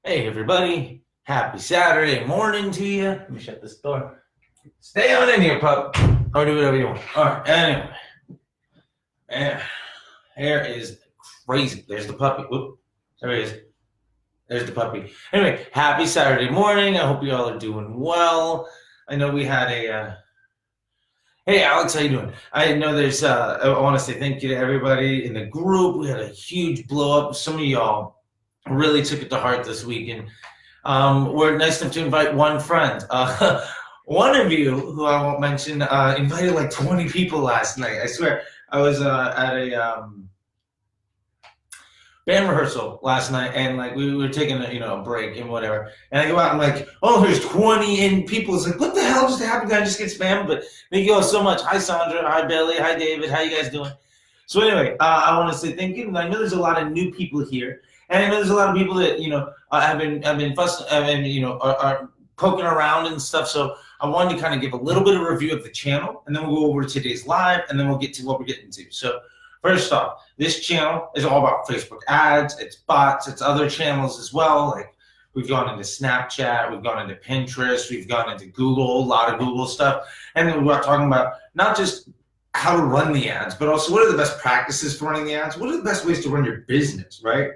Hey everybody, happy Saturday morning to you. Let me shut this door. Stay on in here, pup. Or do whatever you want. Alright, anyway. Hair is crazy. There's the puppy. Whoop. There he is. There's the puppy. Anyway, happy Saturday morning. I hope you all are doing well. I know we had a hey Alex, how you doing? I know I want to say thank you to everybody in the group. We had a huge blow up. Some of y'all really took it to heart this week, and we're nice enough to invite one friend. One of you, who I won't mention, invited like 20 people last night. I swear, I was at a band rehearsal last night, and like we were taking a break and whatever. And I go out and like, oh, there's 20 in people. It's like, what the hell just happened? Did I just get spammed? But thank you all so much. Hi Sandra. Hi Billy. Hi David. How you guys doing? So anyway, I want to say thank you. And I know there's a lot of new people here. And I know there's a lot of people that have been fussing, are poking around and stuff. So I wanted to kind of give a little bit of a review of the channel, and then we'll go over to today's live, and then we'll get to what we're getting to. So first off, this channel is all about Facebook ads, it's bots, it's other channels as well. Like we've gone into Snapchat, we've gone into Pinterest, we've gone into Google, a lot of Google stuff, and then we're talking about not just how to run the ads, but also what are the best practices for running the ads? What are the best ways to run your business, right?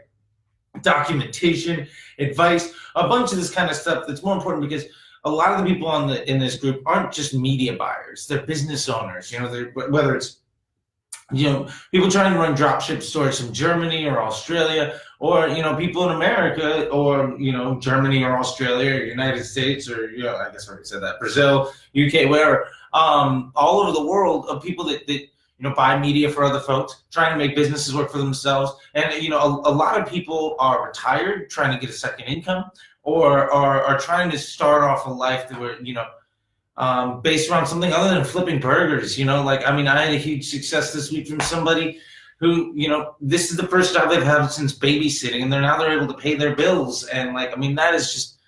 Documentation, advice, a bunch of this kind of stuff that's more important because a lot of the people in this group aren't just media buyers, they're business owners. Whether it's people trying to run dropship stores from Germany or Australia, or people in America, or Germany or Australia or United States, or I guess I already said that, Brazil, UK, wherever, all over the world, of people that buy media for other folks, trying to make businesses work for themselves. And a lot of people are retired, trying to get a second income, or are trying to start off a life that were based around something other than flipping burgers. I had a huge success this week from somebody who, this is the first job they've had since babysitting, and they're able to pay their bills. And that is just,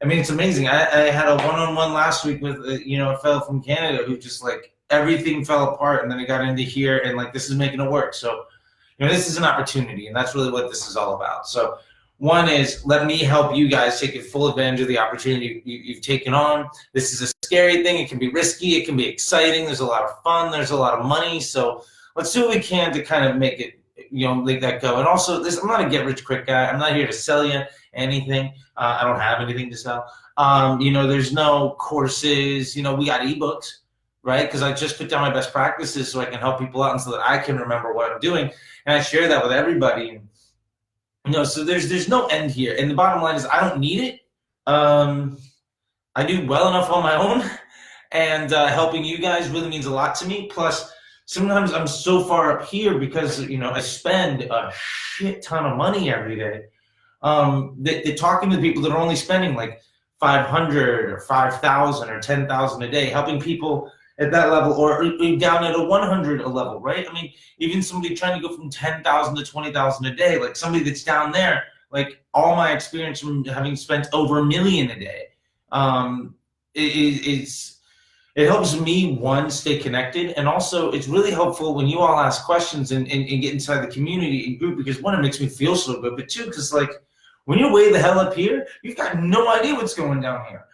it's amazing. I had a one-on-one last week with a fellow from Canada who just everything fell apart, and then I got into here, and this is making it work. So this is an opportunity, and that's really what this is all about. So one is, let me help you guys take full advantage of the opportunity you've taken on. This is a scary thing. It can be risky. It can be exciting. There's a lot of fun. There's a lot of money. So let's do what we can to kind of make it, make that go. And also, I'm not a get-rich-quick guy. I'm not here to sell you anything. I don't have anything to sell. There's no courses. We got ebooks, right? Because I just put down my best practices so I can help people out, and so that I can remember what I'm doing, and I share that with everybody. So there's no end here, and the bottom line is I don't need it. I do well enough on my own, and helping you guys really means a lot to me. Plus, sometimes I'm so far up here because I spend a shit ton of money every day. That talking to people that are only spending like 500 or 5,000 or 10,000 a day, helping people at that level, or down at a 100 a level, right? Even somebody trying to go from 10,000 to 20,000 a day, like somebody that's down there, all my experience from having spent over $1 million a day, it helps me, one, stay connected, and also it's really helpful when you all ask questions and get inside the community and group, because one, it makes me feel so good, but two, because when you're way the hell up here, you've got no idea what's going down here.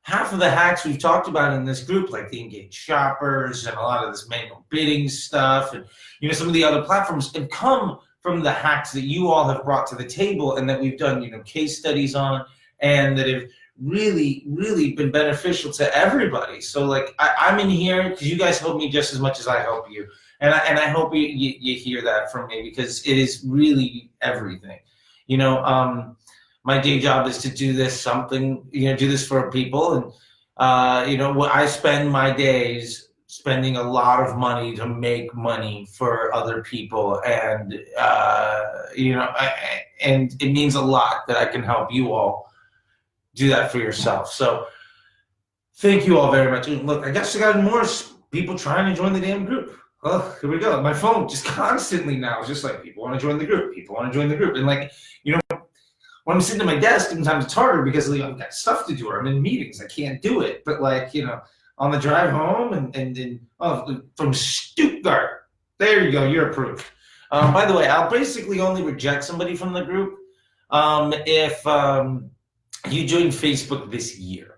Half of the hacks we've talked about in this group, like the engaged shoppers and a lot of this manual bidding stuff, and some of the other platforms, have come from the hacks that you all have brought to the table, and that we've done case studies on, and that have really, really been beneficial to everybody. So I'm in here because you guys help me just as much as I help you, and I hope you hear that from me, because it is really everything. My day job is to do this for people, and I spend my days spending a lot of money to make money for other people, and and it means a lot that I can help you all do that for yourself. So thank you all very much. Look, I guess I got more people trying to join the damn group. Oh, here we go. My phone just constantly now is just like, people want to join the group. People want to join the group. And when I'm sitting at my desk, sometimes it's harder because I've got stuff to do, or I'm in meetings. I can't do it. But on the drive home and from Stuttgart, there you go. You're approved. By the way, I'll basically only reject somebody from the group if you joined Facebook this year.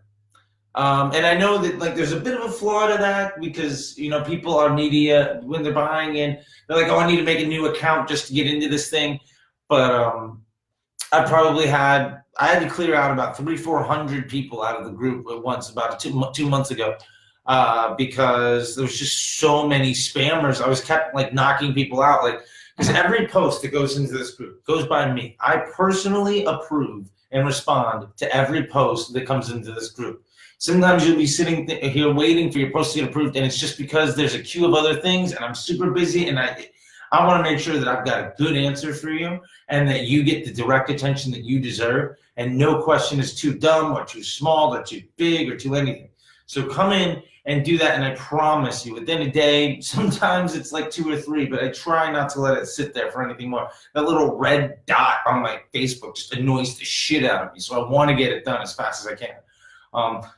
And I know that like there's a bit of a flaw to that because people are media when they're buying in, they're like, oh, I need to make a new account just to get into this thing. But I had to clear out about 300-400 people out of the group at once about 2 months ago because there was just so many spammers. I was kept like knocking people out, like because every post that goes into this group goes by me. I personally approve and respond to every post that comes into this group. Sometimes you'll be sitting here waiting for your post to get approved, and it's just because there's a queue of other things, and I'm super busy, and I want to make sure that I've got a good answer for you, and that you get the direct attention that you deserve, and no question is too dumb or too small or too big or too anything. So come in and do that, and I promise you, within a day, sometimes it's like 2 or 3, but I try not to let it sit there for anything more. That little red dot on my Facebook just annoys the shit out of me, so I want to get it done as fast as I can.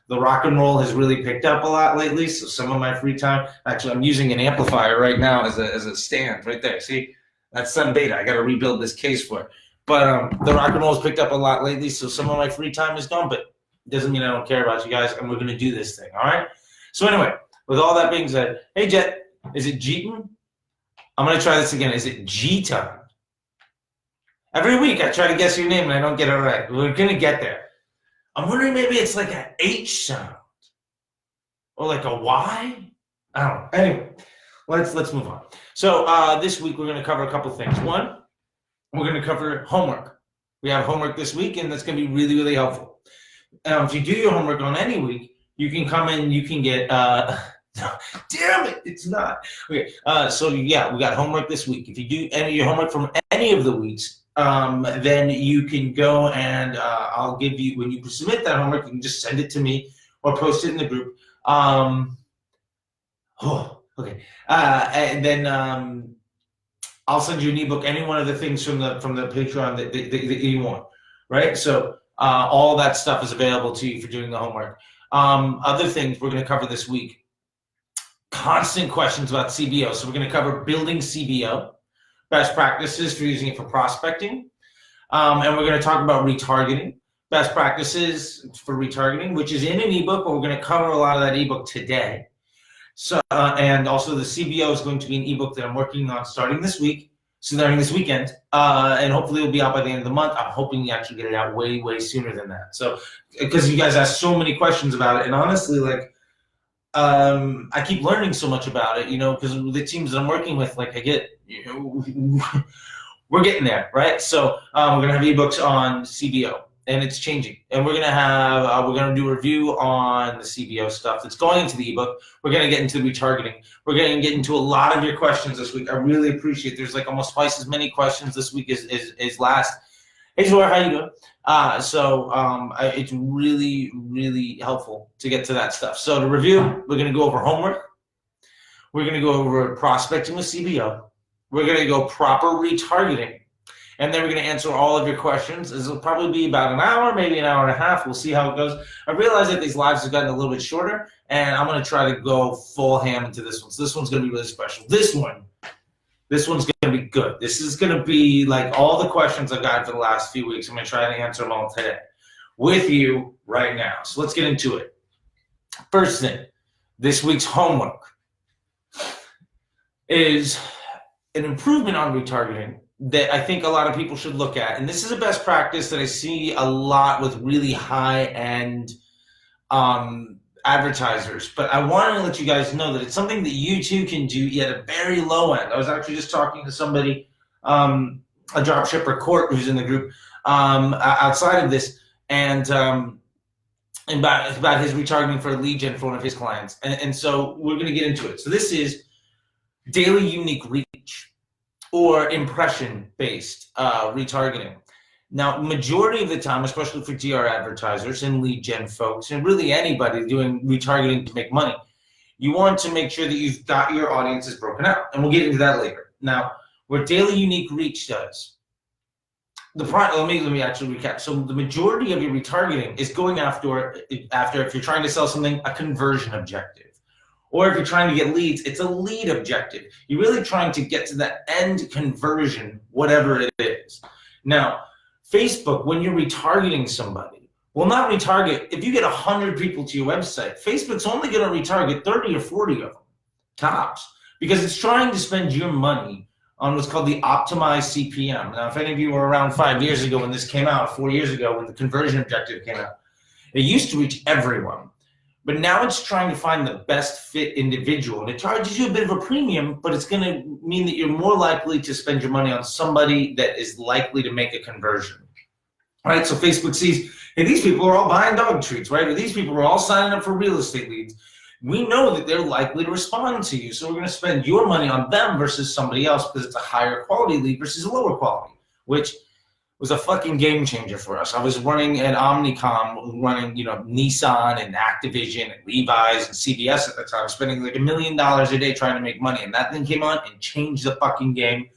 The rock and roll has really picked up a lot lately, so some of my free time, actually I'm using an amplifier right now as a stand right there. See, that's some beta. I got to rebuild this case for it. But the rock and roll has picked up a lot lately, so some of my free time is gone, but it doesn't mean I don't care about you guys, and we're going to do this thing, all right? So anyway, with all that being said, hey Jet, is it Jeeton? I'm going to try this again. Is it Jeeton? Every week I try to guess your name and I don't get it right. We're going to get there. I'm wondering maybe it's like an H sound or like a Y. I don't know. Anyway, let's move on. So this week we're going to cover a couple things. One, we're going to cover homework. We have homework this week, and that's going to be really, really helpful. If you do your homework on any week, you can come in. You can get. Damn it! It's not. Okay. So yeah, we got homework this week. If you do any of your homework from any of the weeks. Then you can go and I'll give you, when you submit that homework, you can just send it to me or post it in the group. Okay. And then I'll send you an ebook, any one of the things from the Patreon that you want, right? So all that stuff is available to you for doing the homework. Other things we're going to cover this week, constant questions about CBO. So we're going to cover building CBO. Best practices for using it for prospecting. And we're going to talk about retargeting, best practices for retargeting, which is in an ebook, but we're going to cover a lot of that ebook today. So, and also the CBO is going to be an ebook that I'm working on starting this week, starting this weekend, and hopefully it'll be out by the end of the month. I'm hoping you actually get it out way, way sooner than that. So, because you guys asked so many questions about it, and honestly, like, I keep learning so much about it, because the teams that I'm working with, like I get, we're getting there, right? So we're gonna have ebooks on CBO, and it's changing, and we're gonna do a review on the CBO stuff that's going into the ebook. We're gonna get into retargeting. We're gonna get into a lot of your questions this week. I really appreciate. There's like almost twice as many questions this week as last. Hey, Zohar, how you doing? It's really, really helpful to get to that stuff. So to review, we're going to go over homework. We're going to go over prospecting with CBO. We're going to go proper retargeting. And then we're going to answer all of your questions. This will probably be about an hour, maybe an hour and a half. We'll see how it goes. I realize that these lives have gotten a little bit shorter, and I'm going to try to go full ham into this one. So this one's going to be really special. This one's going to be good. This is going to be like all the questions I've got for the last few weeks. I'm going to try to answer them all today with you right now. So let's get into it. First thing, this week's homework is an improvement on retargeting that I think a lot of people should look at. And this is a best practice that I see a lot with really high-end advertisers, but I want to let you guys know that it's something that you too can do at a very low end. I was actually just talking to somebody, a dropshipper, Court, who's in the group outside of this, and about his retargeting for a lead gen for one of his clients, and so we're going to get into it. So this is daily unique reach or impression-based retargeting. Now, majority of the time, especially for DR advertisers and lead gen folks, and really anybody doing retargeting to make money, you want to make sure that you've got your audiences broken out. And we'll get into that later. Now, what daily unique reach does, let me actually recap. So the majority of your retargeting is going after, if you're trying to sell something, a conversion objective. Or if you're trying to get leads, it's a lead objective. You're really trying to get to that end conversion, whatever it is. Now, Facebook, when you're retargeting somebody, will not retarget. If you get 100 people to your website, Facebook's only going to retarget 30 or 40 of them, tops, because it's trying to spend your money on what's called the optimized CPM. Now, if any of you were around 5 years ago when this came out, 4 years ago when the conversion objective came out, it used to reach everyone. But now it's trying to find the best fit individual. And it charges you a bit of a premium, but it's going to mean that you're more likely to spend your money on somebody that is likely to make a conversion. Right? So Facebook sees, hey, these people are all buying dog treats, right? Or these people are all signing up for real estate leads. We know that they're likely to respond to you. So we're going to spend your money on them versus somebody else because it's a higher quality lead versus a lower quality, which was a fucking game changer for us. I was running at Omnicom, running, Nissan and Activision and Levi's and CBS at the time, spending like $1 million a day trying to make money. And that thing came on and changed the fucking game.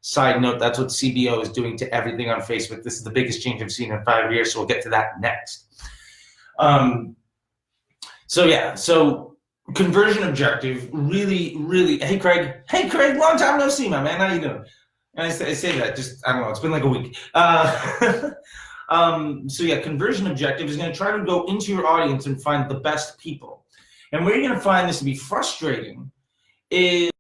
Side note, that's what CBO is doing to everything on Facebook. This is the biggest change I've seen in 5 years, so we'll get to that next. So conversion objective, really, really, hey Craig, long time no see, my man, how you doing? And I say that, I don't know, it's been like a week. Conversion objective is gonna try to go into your audience and find the best people. And where you're gonna find this to be frustrating is,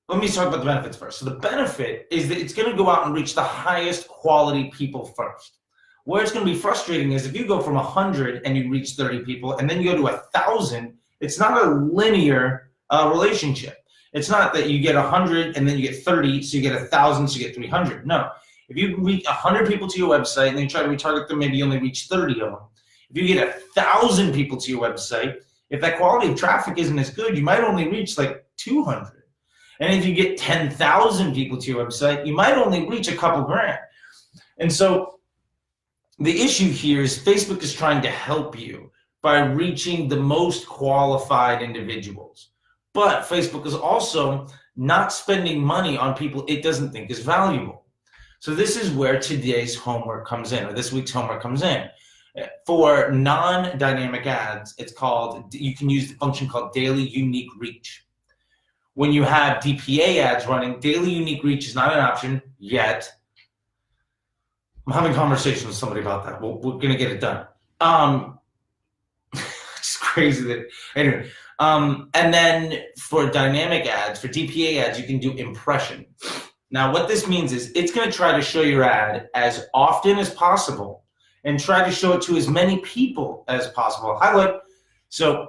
let me talk about the benefits first. So the benefit is that it's gonna go out and reach the highest quality people first. Where it's going to be frustrating is if you go from 100 and you reach 30 people and then you go to 1,000, it's not a linear relationship. It's not that you get 100 and then you get 30, so you get 1,000, so you get 300. No. If you reach 100 people to your website and then you try to retarget them, maybe you only reach 30 of them. If you get 1,000 people to your website, if that quality of traffic isn't as good, you might only reach like 200. And if you get 10,000 people to your website, you might only reach a couple grand. And so the issue here is Facebook is trying to help you by reaching the most qualified individuals. But Facebook is also not spending money on people it doesn't think is valuable. So this is where today's homework comes in, or this week's homework comes in. For non-dynamic ads, you can use the function called daily unique reach. When you have DPA ads running, daily unique reach is not an option yet. I'm having conversations with somebody about that. We're going to get it done. It's crazy that, anyway. And then for dynamic ads, for DPA ads, you can do impression. Now, what this means is it's going to try to show your ad as often as possible and try to show it to as many people as possible. Highlight. So,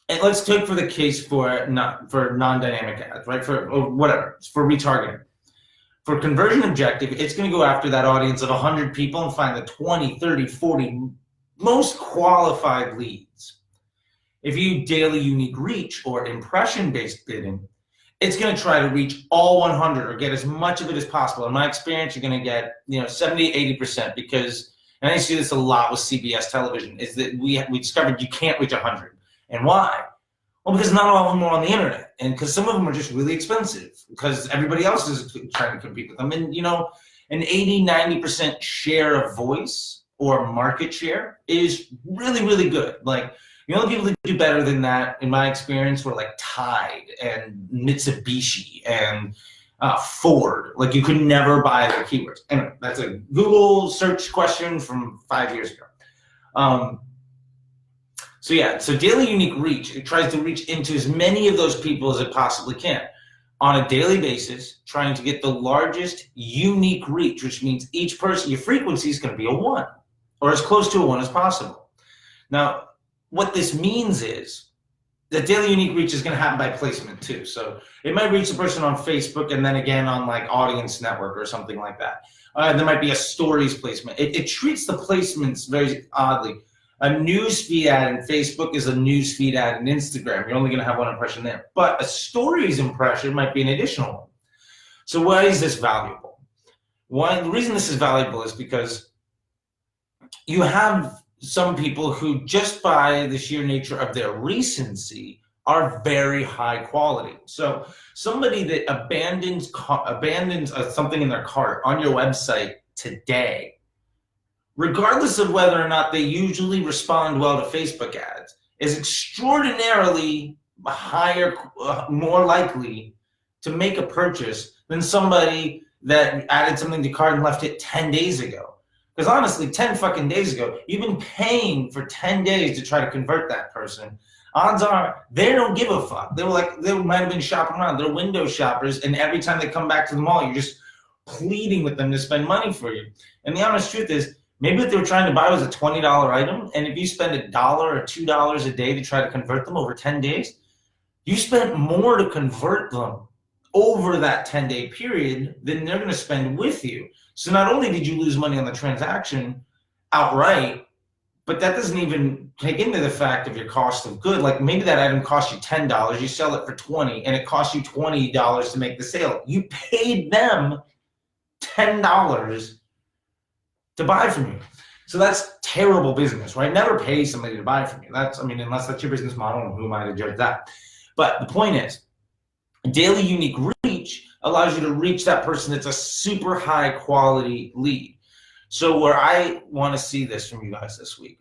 and let's take for the case for non-dynamic ads, right? For retargeting. For conversion objective, it's going to go after that audience of 100 people and find the 20, 30, 40 most qualified leads. If you daily unique reach or impression-based bidding, it's going to try to reach all 100 or get as much of it as possible. In my experience, you're going to get 70, 80% because, and I see this a lot with CBS television, is that we discovered you can't reach 100. And why? Well, because not all of them are on the internet, and because some of them are just really expensive because everybody else is trying to compete with them. And, an 80, 90% share of voice or market share is really, really good. Like, the only people that do better than that, in my experience, were like Tide and Mitsubishi and Ford. Like, you could never buy their keywords. Anyway, that's a Google search question from 5 years ago. So daily unique reach, it tries to reach into as many of those people as it possibly can on a daily basis, trying to get the largest unique reach, which means each person, your frequency is going to be a 1 or as close to a 1 as possible. Now, what this means is that daily unique reach is going to happen by placement too. So it might reach the person on Facebook and then again on like Audience Network or something like that. There might be a stories placement. It treats the placements very oddly. A newsfeed ad in Facebook is a newsfeed ad in Instagram. You're only going to have 1 impression there. But a stories impression might be an additional one. So why is this valuable? The reason this is valuable is because you have some people who, just by the sheer nature of their recency, are very high quality. So somebody that abandons something in their cart on your website today, regardless of whether or not they usually respond well to Facebook ads, is extraordinarily higher, more likely to make a purchase than somebody that added something to cart and left it 10 days ago. Because honestly, 10 fucking days ago, you've been paying for 10 days to try to convert that person. Odds are they don't give a fuck. They might have been shopping around. They're window shoppers, and every time they come back to the mall, you're just pleading with them to spend money for you. And the honest truth is, maybe what they were trying to buy was a $20 item, and if you spend $1 or $2 a day to try to convert them over 10 days, you spent more to convert them over that 10-day period than they're going to spend with you. So not only did you lose money on the transaction outright, but that doesn't even take into the fact of your cost of good. Like maybe that item cost you $10, you sell it for $20, and it costs you $20 to make the sale. You paid them $10 to buy from you. So that's terrible business, right? Never pay somebody to buy from you. Unless that's your business model, who am I to judge that? But the point is, daily unique reach allows you to reach that person that's a super high quality lead. So where I want to see this from you guys this week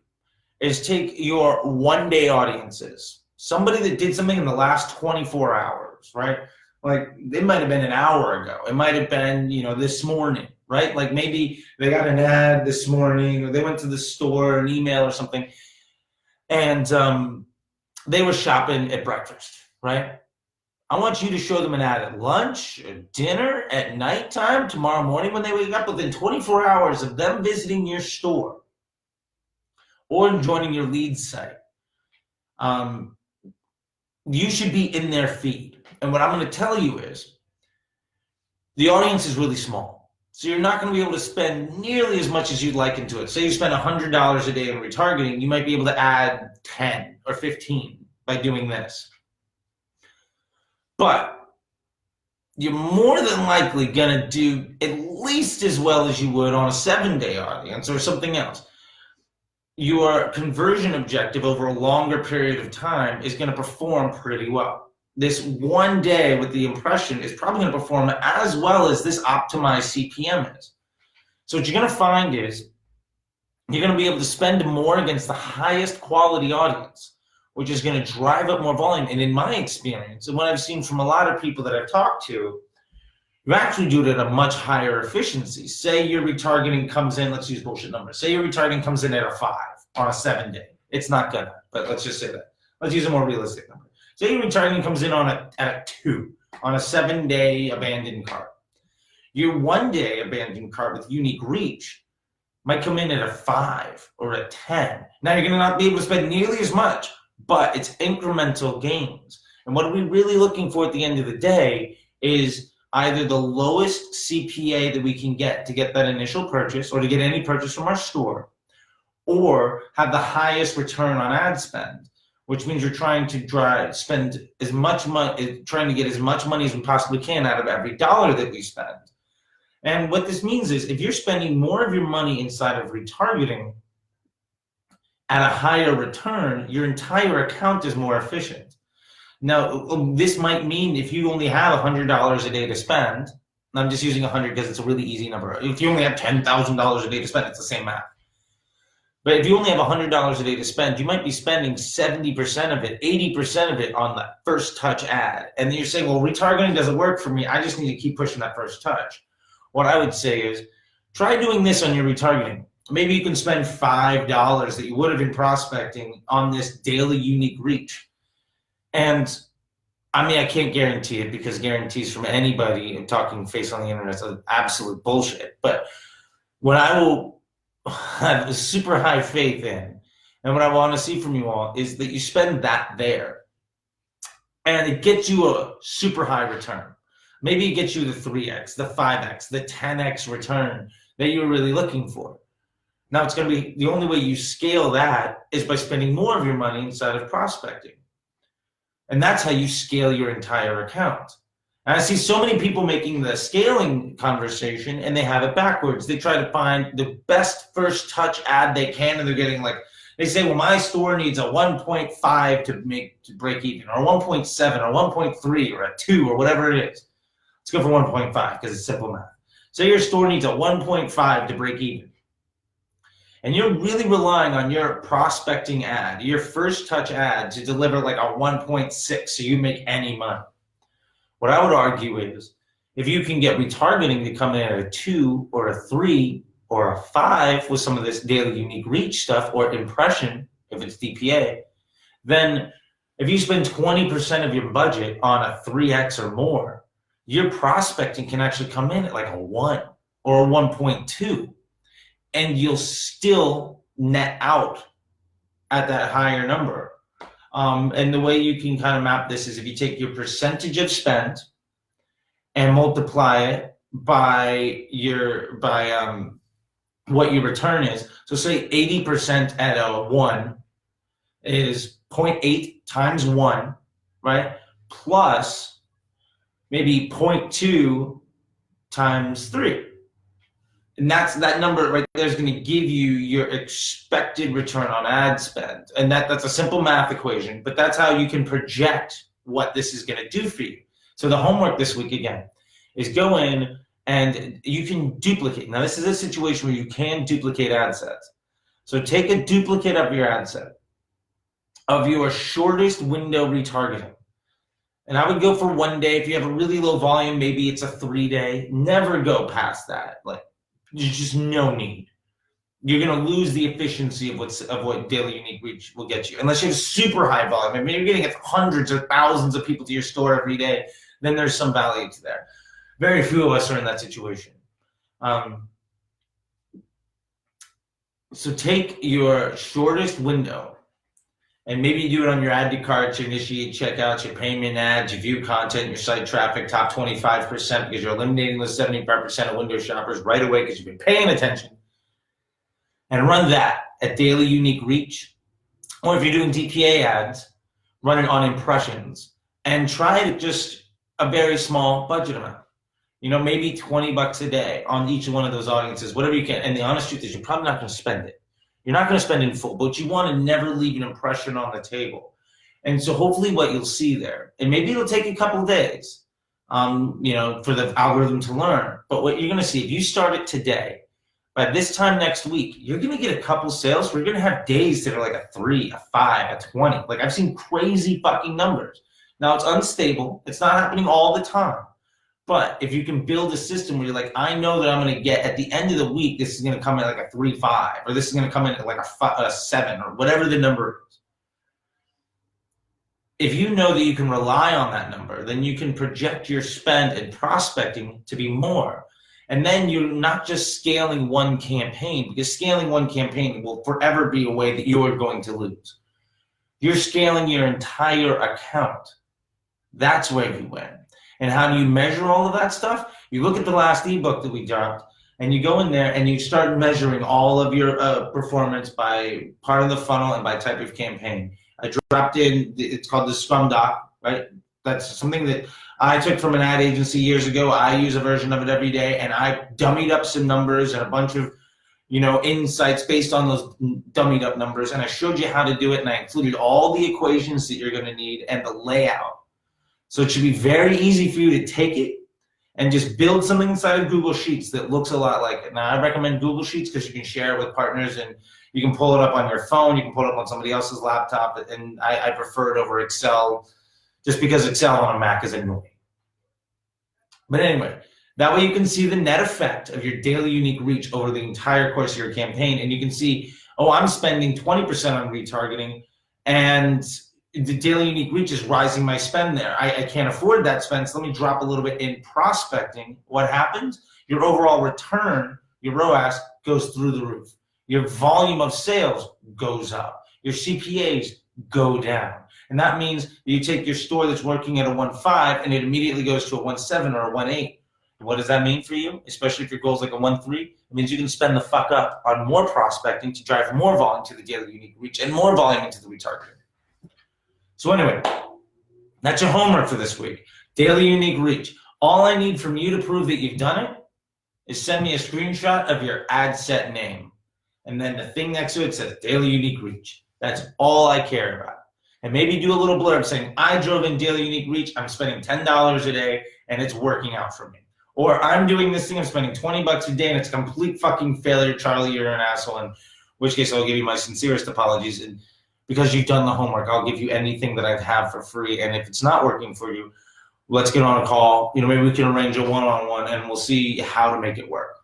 is take your 1-day audiences, somebody that did something in the last 24 hours, right? Like it might have been an hour ago. It might have been, this morning, right? Like maybe they got an ad this morning, or they went to the store, an email or something, and they were shopping at breakfast, right? I want you to show them an ad at lunch, at dinner, at nighttime, tomorrow morning when they wake up, within 24 hours of them visiting your store or joining your lead site. You should be in their feed. And what I'm going to tell you is the audience is really small. So you're not going to be able to spend nearly as much as you'd like into it. Say you spend $100 a day in retargeting, you might be able to add 10 or 15 by doing this. But you're more than likely going to do at least as well as you would on a 7-day audience or something else. Your conversion objective over a longer period of time is going to perform pretty well. This 1 day with the impression is probably going to perform as well as this optimized CPM is. So what you're going to find is you're going to be able to spend more against the highest quality audience, which is going to drive up more volume. And in my experience, and what I've seen from a lot of people that I've talked to, you actually do it at a much higher efficiency. Say your retargeting comes in, let's use bullshit numbers. Say your retargeting comes in at a 5 on a 7-day. It's not gonna, but let's just say that. Let's use a more realistic number. Say your retargeting comes in at a 2 on a 7-day abandoned cart. Your 1-day abandoned cart with unique reach might come in at a 5 or a 10. Now you're gonna not be able to spend nearly as much, but it's incremental gains. And what are we really looking for at the end of the day is either the lowest CPA that we can get to get that initial purchase or to get any purchase from our store, or have the highest return on ad spend, which means you're trying to spend as much money, trying to get as much money as we possibly can out of every dollar that we spend. And what this means is if you're spending more of your money inside of retargeting at a higher return, your entire account is more efficient. Now, this might mean if you only have $100 a day to spend, and I'm just using 100 because it's a really easy number. If you only have $10,000 a day to spend, it's the same math. But if you only have $100 a day to spend, you might be spending 70% of it, 80% of it on that first touch ad. And then you're saying, well, retargeting doesn't work for me. I just need to keep pushing that first touch. What I would say is try doing this on your retargeting. Maybe you can spend $5 that you would have been prospecting on this daily unique reach. And I can't guarantee it because guarantees from anybody and talking face on the internet is absolute bullshit. But what I will have a super high faith in, and what I want to see from you all, is that you spend that there. And it gets you a super high return. Maybe it gets you the 3x, the 5x, the 10x return that you were really looking for. Now it's going to be the only way you scale that is by spending more of your money inside of prospecting. And that's how you scale your entire account. And I see so many people making the scaling conversation and they have it backwards. They try to find the best first touch ad they can, and they're getting they say, well, my store needs a 1.5 to break even, or 1.7 or 1.3 or a 2 or whatever it is. Let's go for 1.5 because it's simple math. Say your store needs a 1.5 to break even. And you're really relying on your prospecting ad, your first touch ad, to deliver like a 1.6 so you make any money. What I would argue is If you can get retargeting to come in at a 2 or a 3 or a 5 with some of this daily unique reach stuff or impression, if it's DPA, then if you spend 20% of your budget on a 3x or more, your prospecting can actually come in at like a 1 or a 1.2, and you'll still net out at that higher number. And the way you can kind of map this is if you take your percentage of spend and multiply it by what your return is. So say 80% at a 1 is 0.8 times 1, right? Plus maybe 0.2 times 3. And that number right there is going to give you your expected return on ad spend. And that's a simple math equation, but that's how you can project what this is going to do for you. So the homework this week, again, is go in and you can duplicate. Now, this is a situation where you can duplicate ad sets. So take a duplicate of your ad set, of your shortest window retargeting. And I would go for 1 day. If you have a really low volume, maybe it's a 3-day. Never go past that. Like, there's just no need. You're going to lose the efficiency of what daily unique reach will get you. Unless you have super high volume. I mean, you're getting hundreds or thousands of people to your store every day, then there's some value to there. Very few of us are in that situation. So take your shortest window, and maybe you do it on your add to carts, your initiate checkouts, your payment ads, your view content, your site traffic, top 25%, because you're eliminating those 75% of window shoppers right away because you've been paying attention. And run that at daily unique reach. Or if you're doing DPA ads, run it on impressions and try to just a very small budget amount. You know, maybe $20 a day on each one of those audiences, whatever you can. And the honest truth is you're probably not going to spend it. You're not going to spend in full, but you want to never leave an impression on the table. And so hopefully what you'll see there, and maybe it'll take a couple of days, you know, for the algorithm to learn. But what you're going to see, if you start it today, by this time next week, you're going to get a couple sales. We're going to have days that are like a 3, a 5, a 20. Like I've seen crazy fucking numbers. Now it's unstable. It's not happening all the time. But if you can build a system where you're like, I know that I'm going to get at the end of the week, this is going to come in like a 3.5, or this is going to come in at like a 7, or whatever the number is. If you know that you can rely on that number, then you can project your spend and prospecting to be more. And then you're not just scaling one campaign, because scaling one campaign will forever be a way that you're going to lose. You're scaling your entire account. That's where you win. And how do you measure all of that stuff? You look at the last ebook that we dropped, and you go in there and you start measuring all of your performance by part of the funnel and by type of campaign. I dropped in, it's called the Scrum Doc, right? That's something that I took from an ad agency years ago. I use a version of it every day, and I dummied up some numbers and a bunch of, you know, insights based on those dummied up numbers. And I showed you how to do it, and I included all the equations that you're going to need and the layout. So it should be very easy for you to take it and just build something inside of Google Sheets that looks a lot like it. Now, I recommend Google Sheets because you can share it with partners, and you can pull it up on your phone. You can pull it up on somebody else's laptop. And I prefer it over Excel just because Excel on a Mac is annoying. But anyway, that way you can see the net effect of your daily unique reach over the entire course of your campaign. And you can see, oh, I'm spending 20% on retargeting, and the daily unique reach is rising my spend there. I can't afford that spend, so let me drop a little bit in prospecting. What happens? Your overall return, your ROAS, goes through the roof. Your volume of sales goes up. Your CPAs go down. And that means you take your store that's working at a 1.5 and it immediately goes to a 1.7 or a 1.8. What does that mean for you? Especially if your goal is like a 1.3, it means you can spend the fuck up on more prospecting to drive more volume to the daily unique reach and more volume into the retargeting. So anyway, that's your homework for this week. Daily unique reach. All I need from you to prove that you've done it is send me a screenshot of your ad set name. And then the thing next to it says daily unique reach. That's all I care about. And maybe do a little blurb saying, I drove in daily unique reach. I'm spending $10 a day and it's working out for me. Or I'm doing this thing, I'm spending $20 a day and it's a complete fucking failure. Charlie, you're an asshole. In which case I'll give you my sincerest apologies. And because you've done the homework, I'll give you anything that I have for free. And if it's not working for you, Let's get on a call. Maybe we can arrange a one-on-one and we'll see how to make it work.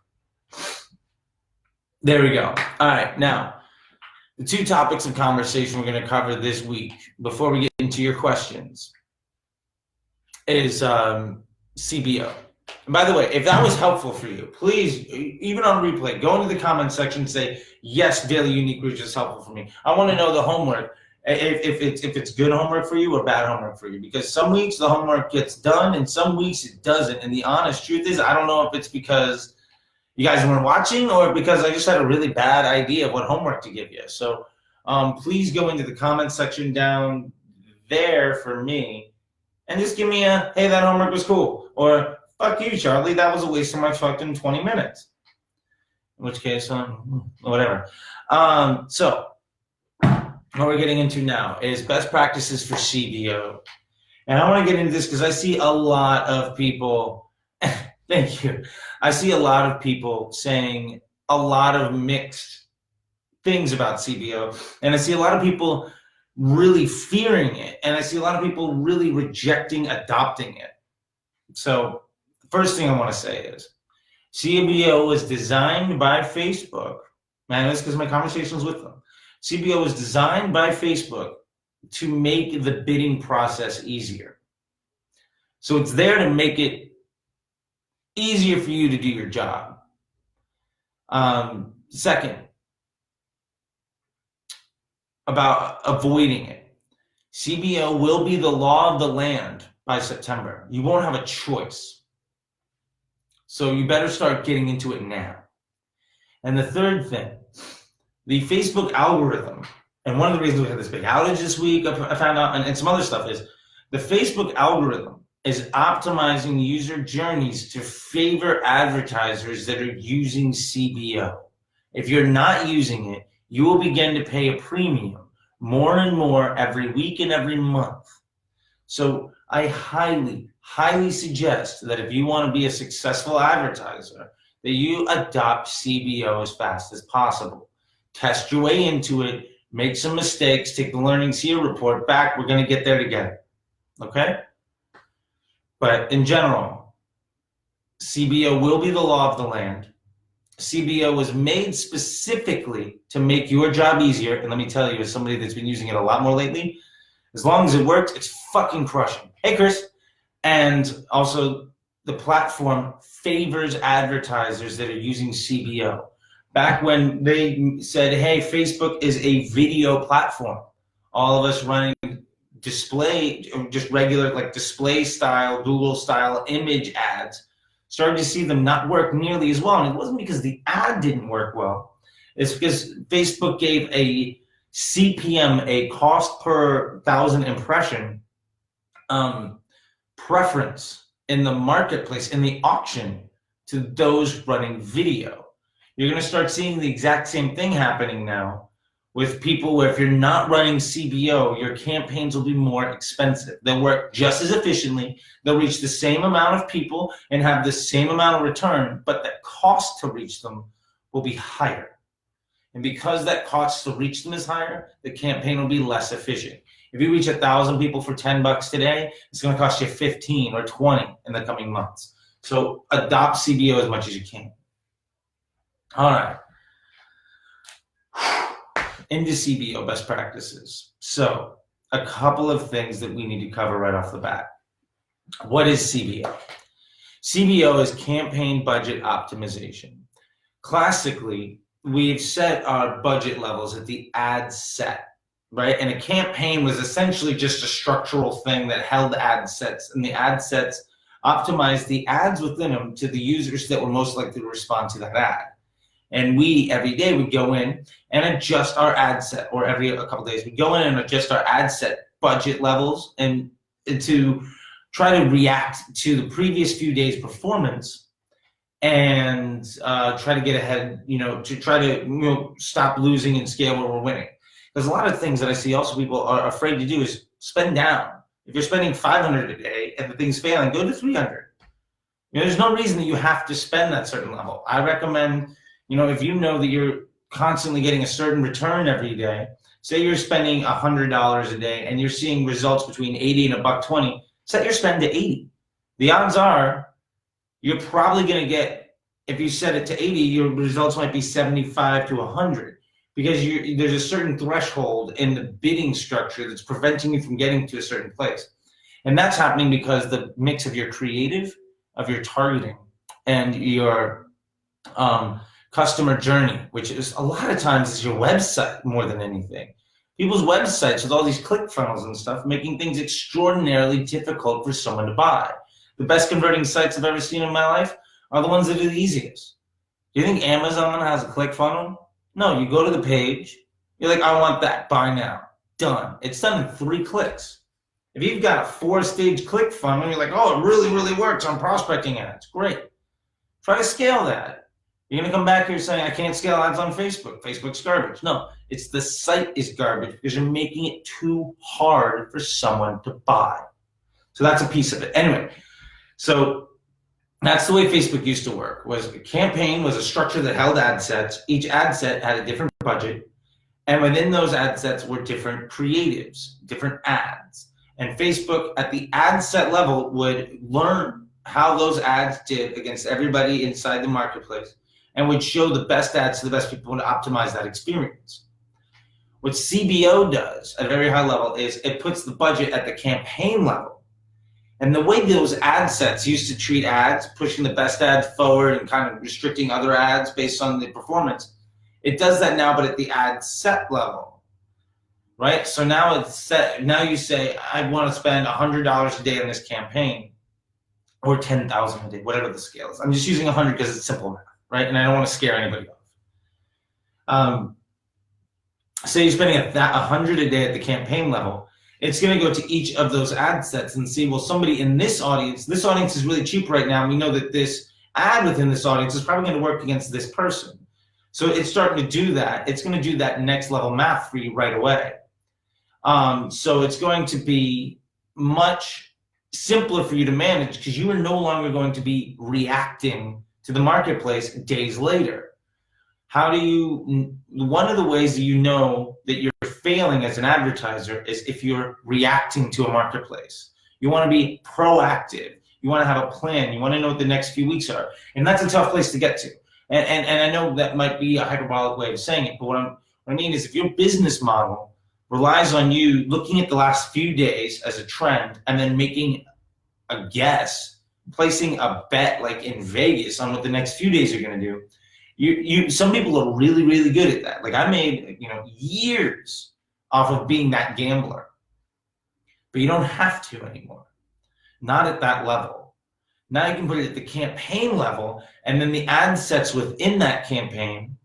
There we go. All right, now, the two topics of conversation we're going to cover this week before we get into your questions is CBO. And by the way, if that was helpful for you, please, even on replay, go into the comment section and say, yes, daily unique reach is helpful for me. I want to know the homework, if it's good homework for you or bad homework for you, because some weeks the homework gets done and some weeks it doesn't. And the honest truth is, I don't know if it's because you guys weren't watching or because I just had a really bad idea of what homework to give you. So please go into the comment section down there for me and just give me a, hey, that homework was cool. Or, fuck you, Charlie, that was a waste of my fucking 20 minutes. In which case, whatever. So what we're getting into now is best practices for CBO. And I want to get into this because I see a lot of people, thank you. I see a lot of people saying a lot of mixed things about CBO. And I see a lot of people really fearing it. And I see a lot of people really rejecting adopting it. So the first thing I want to say is CBO was designed by Facebook. Man, that's because my conversations with them. CBO was designed by Facebook to make the bidding process easier. So it's there to make it easier for you to do your job. Second, about avoiding it. CBO will be the law of the land by September. You won't have a choice. So you better start getting into it now. And the third thing, the Facebook algorithm, and one of the reasons we had this big outage this week, I found out, and some other stuff is, the Facebook algorithm is optimizing user journeys to favor advertisers that are using CBO. If you're not using it, you will begin to pay a premium more and more every week and every month. So I highly, highly suggest that if you want to be a successful advertiser, that you adopt CBO as fast as possible. Test your way into it, make some mistakes, take the learnings here, report back. We're going to get there together. Okay? But in general, CBO will be the law of the land. CBO was made specifically to make your job easier. And let me tell you, as somebody that's been using it a lot more lately, as long as it works, it's fucking crushing. Hey, Chris. And also, the platform favors advertisers that are using CBO. Back when they said, hey, Facebook is a video platform, all of us running display, just regular like display style, Google style image ads, started to see them not work nearly as well. And it wasn't because the ad didn't work well. It's because Facebook gave a CPM, a cost per 1,000 impression, preference in the marketplace, in the auction, to those running video. You're going to start seeing the exact same thing happening now with people where if you're not running CBO, your campaigns will be more expensive. They'll work just as efficiently. They'll reach the same amount of people and have the same amount of return, but the cost to reach them will be higher. And because that cost to reach them is higher, the campaign will be less efficient. If you reach 1,000 people for $10 today, it's going to cost you 15 or 20 in the coming months. So adopt CBO as much as you can. All right. Into CBO best practices. So a couple of things that we need to cover right off the bat. What is CBO? CBO is campaign budget optimization. Classically, we've set our budget levels at the ad set, right? And a campaign was essentially just a structural thing that held ad sets, and the ad sets optimized the ads within them to the users that were most likely to respond to that ad. And we, every day, would go in and adjust our ad set, or every a couple days, we'd go in and adjust our ad set budget levels and to try to react to the previous few days' performance and try to get ahead, to try to stop losing and scale where we're winning. There's a lot of things that I see also people are afraid to do is spend down. If you're spending 500 a day and the thing's failing, go to 300. There's no reason that you have to spend that certain level. I recommend, if you know that you're constantly getting a certain return every day, say you're spending $100 a day and you're seeing results between 80 and $120, set your spend to 80. the odds are you're probably going to get, if you set it to 80, your results might be 75 to 100 because there's a certain threshold in the bidding structure that's preventing you from getting to a certain place. And that's happening because the mix of your creative, of your targeting, and your customer journey, which is a lot of times is your website more than anything. People's websites with all these click funnels and stuff, making things extraordinarily difficult for someone to buy. The best converting sites I've ever seen in my life are the ones that are the easiest. Do you think Amazon has a click funnel? No, you go to the page, you're like, I want that, buy now, done. It's done in 3 clicks. If you've got a 4-stage click funnel, you're like, oh, it really, really works on prospecting ads. Great. Try to scale that. You're going to come back here saying, I can't scale ads on Facebook. Facebook's garbage. No, it's the site is garbage because you're making it too hard for someone to buy. So that's a piece of it. Anyway, so that's the way Facebook used to work. Was a campaign was a structure that held ad sets. Each ad set had a different budget. And within those ad sets were different creatives, different ads. And Facebook at the ad set level would learn how those ads did against everybody inside the marketplace and would show the best ads to the best people to optimize that experience. What CBO does at a very high level is it puts the budget at the campaign level. And the way those ad sets used to treat ads, pushing the best ads forward and kind of restricting other ads based on the performance, it does that now, but at the ad set level, right? So now it's set. Now you say, I want to spend $100 a day on this campaign, or $10,000 a day, whatever the scale is. I'm just using 100 because it's simple math, right? And I don't want to scare anybody off. Say you're spending $100 a day at the campaign level. It's going to go to each of those ad sets and see, well, somebody in this audience is really cheap right now. And we know that this ad within this audience is probably going to work against this person. So it's starting to do that. It's going to do that next level math for you right away. So it's going to be much simpler for you to manage because you are no longer going to be reacting to the marketplace days later. One of the ways that you know that you're failing as an advertiser is if you're reacting to a marketplace. You want to be proactive. You want to have a plan. You want to know what the next few weeks are. And that's a tough place to get to. And I know that might be a hyperbolic way of saying it, but what I mean is if your business model relies on you looking at the last few days as a trend and then making a guess, placing a bet like in Vegas on what the next few days are going to do, some people are really, really good at that. Like I made, years off of being that gambler, but you don't have to anymore. Not at that level. Now you can put it at the campaign level, and then the ad sets within that campaign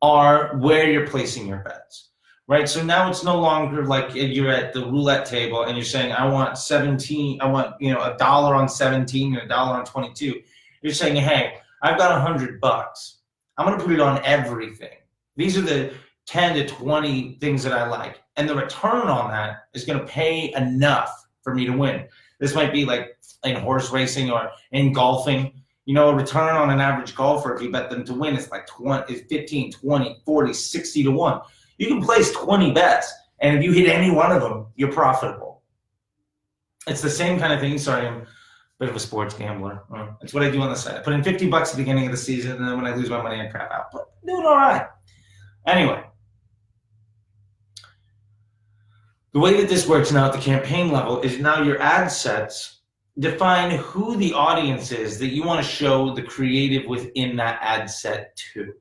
are where you're placing your bets, right? So now it's no longer like you're at the roulette table and you're saying, I want $1 on 17 and $1 on 22. You're saying, hey, I've got $100. I'm going to put it on everything. These are the 10 to 20 things that I like. And the return on that is going to pay enough for me to win. This might be like in horse racing or in golfing. A return on an average golfer, if you bet them to win, is like 15, 20, 40, 60 to 1. You can place 20 bets, and if you hit any one of them, you're profitable. It's the same kind of thing. Sorry, I'm a bit of a sports gambler. It's what I do on the side. I put in 50 bucks at the beginning of the season, and then when I lose my money, I crap out. But I'm doing all right. Anyway, the way that this works now at the campaign level is now your ad sets define who the audience is that you want to show the creative within that ad set to.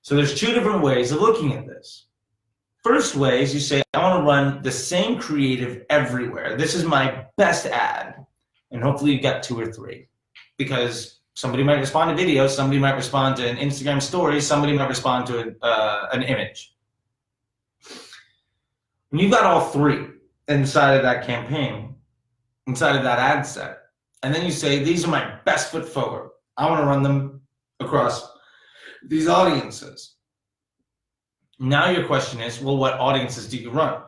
So there's 2 different ways of looking at this. First way is you say, I want to run the same creative everywhere. This is my best ad. And hopefully you got 2 or 3. Because somebody might respond to video, somebody might respond to an Instagram story, somebody might respond to an image. When you've got all 3 inside of that campaign, inside of that ad set, and then you say, these are my best foot forward. I want to run them across these audiences. Now your question is, well, what audiences do you run?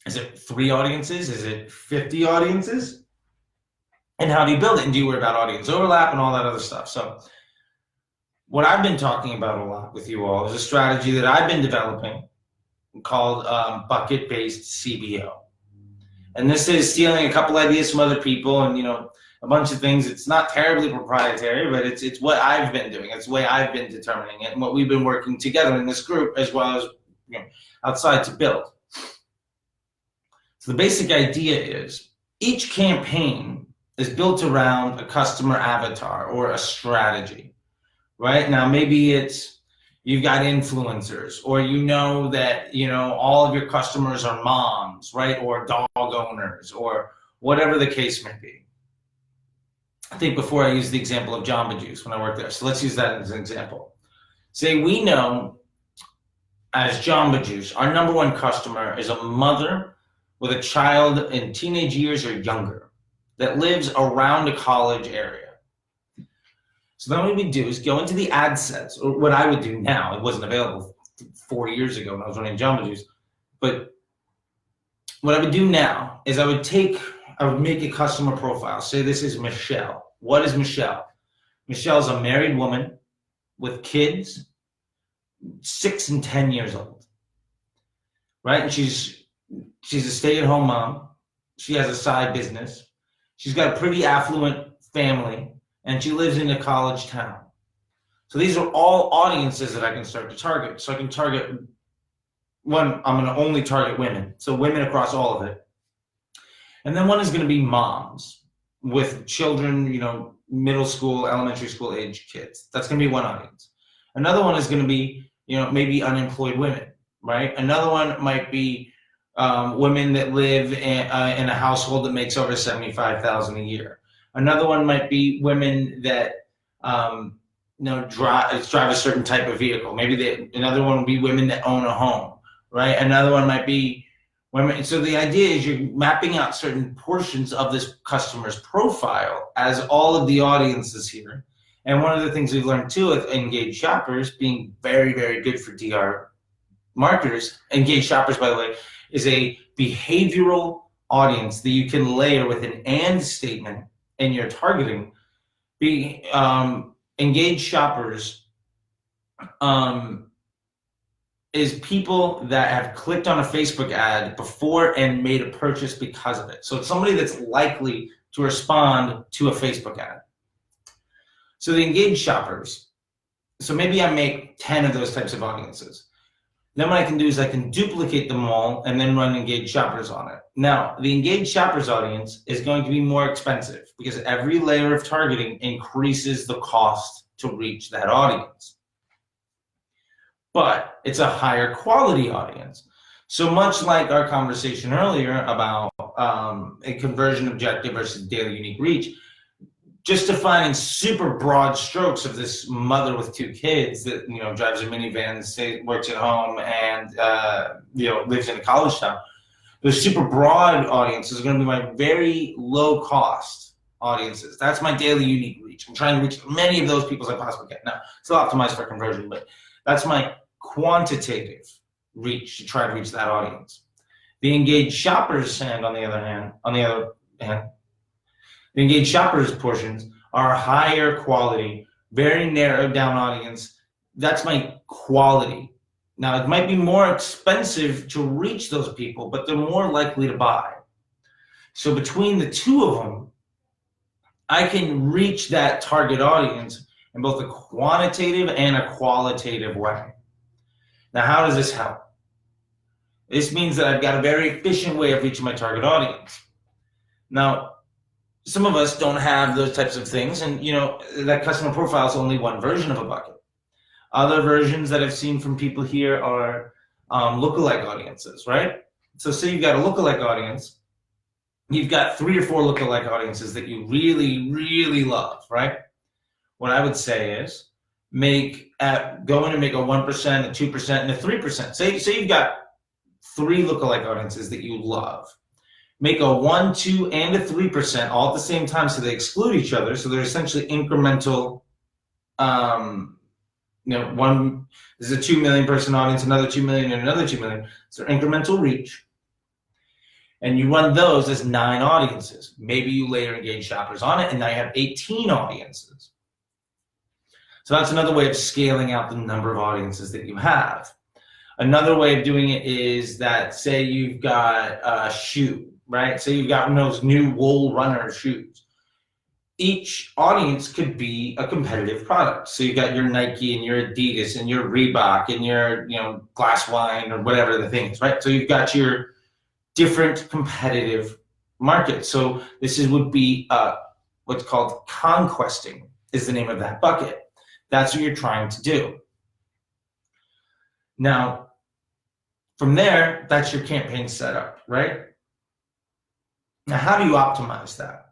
Is it 3 audiences? Is it 50 audiences? And how do you build it? And do you worry about audience overlap and all that other stuff? So what I've been talking about a lot with you all is a strategy that I've been developing called bucket-based CBO. And this is stealing a couple ideas from other people and, a bunch of things. It's not terribly proprietary, but it's what I've been doing. It's the way I've been determining it and what we've been working together in this group as well as outside to build. So the basic idea is each campaign is built around a customer avatar or a strategy, right? Now, maybe it's you've got influencers, or that all of your customers are moms, right? Or dog owners, or whatever the case may be. I think before I used the example of Jamba Juice when I worked there. So let's use that as an example. Say we know as Jamba Juice, our number one customer is a mother with a child in teenage years or younger that lives around a college area. So then what we do is go into the ad sets, or what I would do now. It wasn't available 4 years ago when I was running Jamba Juice. But what I would do now is I would make a customer profile. Say this is Michelle. What is Michelle? Michelle's a married woman with kids, 6 and 10 years old, right? And she's a stay-at-home mom. She has a side business. She's got a pretty affluent family, and she lives in a college town. So these are all audiences that I can start to target. So I can target one, I'm going to only target women. So women across all of it. And then one is going to be moms with children, middle school, elementary school age kids. That's going to be one audience. Another one is going to be, maybe unemployed women, right? Another one might be women that live in a household that makes over $75,000 a year. Another one might be women that drive a certain type of vehicle. Maybe another one would be women that own a home, right? Another one might be women. So the idea is you're mapping out certain portions of this customer's profile as all of the audiences here. And one of the things we've learned too with engaged shoppers being very, very good for DR marketers, engaged shoppers, by the way, is a behavioral audience that you can layer with an and statement in your targeting. Engaged shoppers is people that have clicked on a Facebook ad before and made a purchase because of it. So it's somebody that's likely to respond to a Facebook ad. So the engaged shoppers, so maybe I make 10 of those types of audiences. Then what I can do is I can duplicate them all and then run engaged shoppers on it. Now, the engaged shoppers audience is going to be more expensive because every layer of targeting increases the cost to reach that audience. But it's a higher quality audience. So much like our conversation earlier about a conversion objective versus daily unique reach, just defining super broad strokes of this mother with 2 kids that drives a minivan, works at home, and lives in a college town. Those super broad audiences are going to be my very low cost audiences. That's my daily unique reach. I'm trying to reach as many of those people as I possibly can. Now, still optimized for conversion, but that's my quantitative reach to try to reach that audience. The engaged shoppers hand, on the other hand, the engaged shoppers portions are higher quality, very narrowed down audience. That's my quality. Now, it might be more expensive to reach those people, but they're more likely to buy. So between the two of them, I can reach that target audience in both a quantitative and a qualitative way. Now, how does this help? This means that I've got a very efficient way of reaching my target audience. Now, some of us don't have those types of things, and that customer profile is only one version of a bucket. Other versions that I've seen from people here are lookalike audiences, right? So say you've got a lookalike audience, you've got 3 or 4 lookalike audiences that you really, really love, right? What I would say is go in and make a 1%, a 2%, and a 3%. Say you've got 3 lookalike audiences that you love. Make a 1, 2, and a 3% all at the same time, so they exclude each other. So they're essentially incremental. One is a 2 million person audience, another 2 million, and another 2 million. So incremental reach. And you run those as 9 audiences. Maybe you later engage shoppers on it, and now you have 18 audiences. So that's another way of scaling out the number of audiences that you have. Another way of doing it is that, say you've got a shoe, right? Say you've got one of those new wool runner shoes. each audience could be a competitive product. So you got your Nike and your Adidas and your Reebok and your, glass wine or whatever the thing is, right? So you've got your different competitive markets. So would be what's called conquesting is the name of that bucket. That's what you're trying to do. Now, from there, that's your campaign setup, right? Now, how do you optimize that?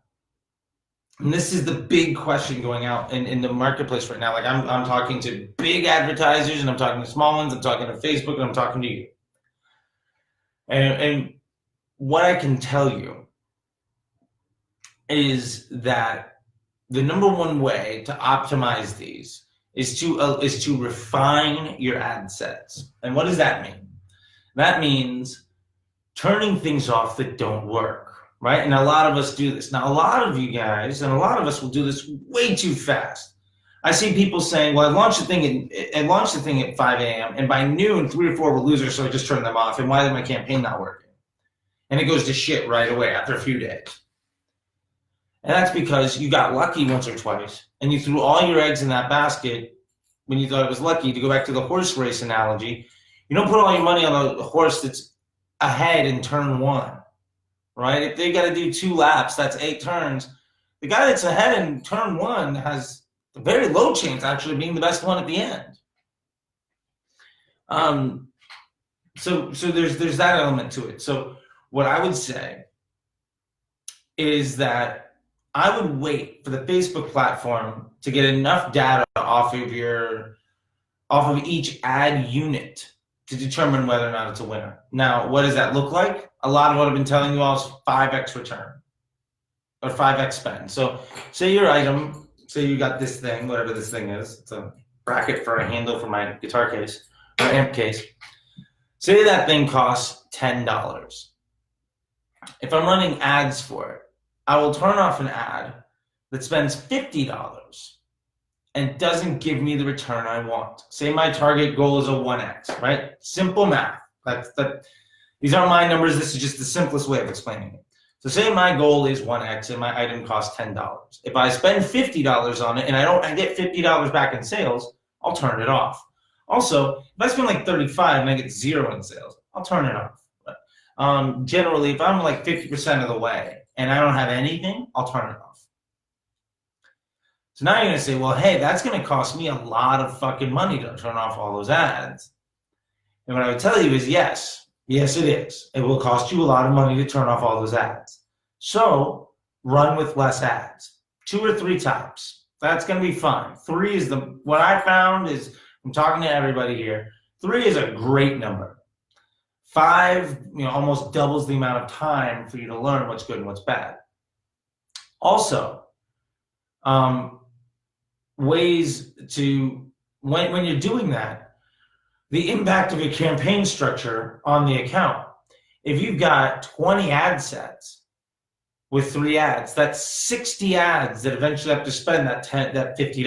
And this is the big question going out in the marketplace right now. Like I'm talking to big advertisers and I'm talking to small ones. I'm talking to Facebook and I'm talking to you. And what I can tell you is that the number one way to optimize these is to refine your ad sets. And what does that mean? That means turning things off that don't work, right? And a lot of us do this. Now, a lot of you guys and a lot of us will do this way too fast. I see people saying, well, I launched the thing at 5 a.m. and by noon, 3 or 4 were losers, so I just turned them off. And why is my campaign not working? And it goes to shit right away after a few days. And that's because you got lucky once or twice and you threw all your eggs in that basket when you thought it was lucky. To go back to the horse race analogy, you don't put all your money on the horse that's ahead in turn 1, right? If they got to do 2 laps, that's 8 turns. The guy that's ahead in turn 1 has a very low chance actually being the best one at the end. So there's that element to it. So what I would say is that I would wait for the Facebook platform to get enough data off of each ad unit to determine whether or not it's a winner. Now, what does that look like? A lot of what I've been telling you all is 5x return or 5x spend. So say your item, say you got this thing, whatever this thing is, it's a bracket for a handle for my guitar case or amp case. Say that thing costs $10. If I'm running ads for it, I will turn off an ad that spends $50 and doesn't give me the return I want. Say my target goal is a 1x, right? Simple math. These aren't my numbers. This is just the simplest way of explaining it. So say my goal is 1x and my item costs $10. If I spend $50 on it and I get $50 back in sales, I'll turn it off. Also, if I spend like $35 and I get 0 in sales, I'll turn it off. Generally, if I'm like 50% of the way and I don't have anything, I'll turn it off. So now you're going to say, well, hey, that's going to cost me a lot of fucking money to turn off all those ads. And what I would tell you is yes, it is. It will cost you a lot of money to turn off all those ads. So run with less ads, 2 or 3 times. That's going to be fine. 3 is what I found is, I'm talking to everybody here, 3 is a great number. 5, almost doubles the amount of time for you to learn what's good and what's bad. Also, ways to, when you're doing that, the impact of your campaign structure on the account. If you've got 20 ad sets with 3 ads, that's 60 ads that eventually have to spend that $50.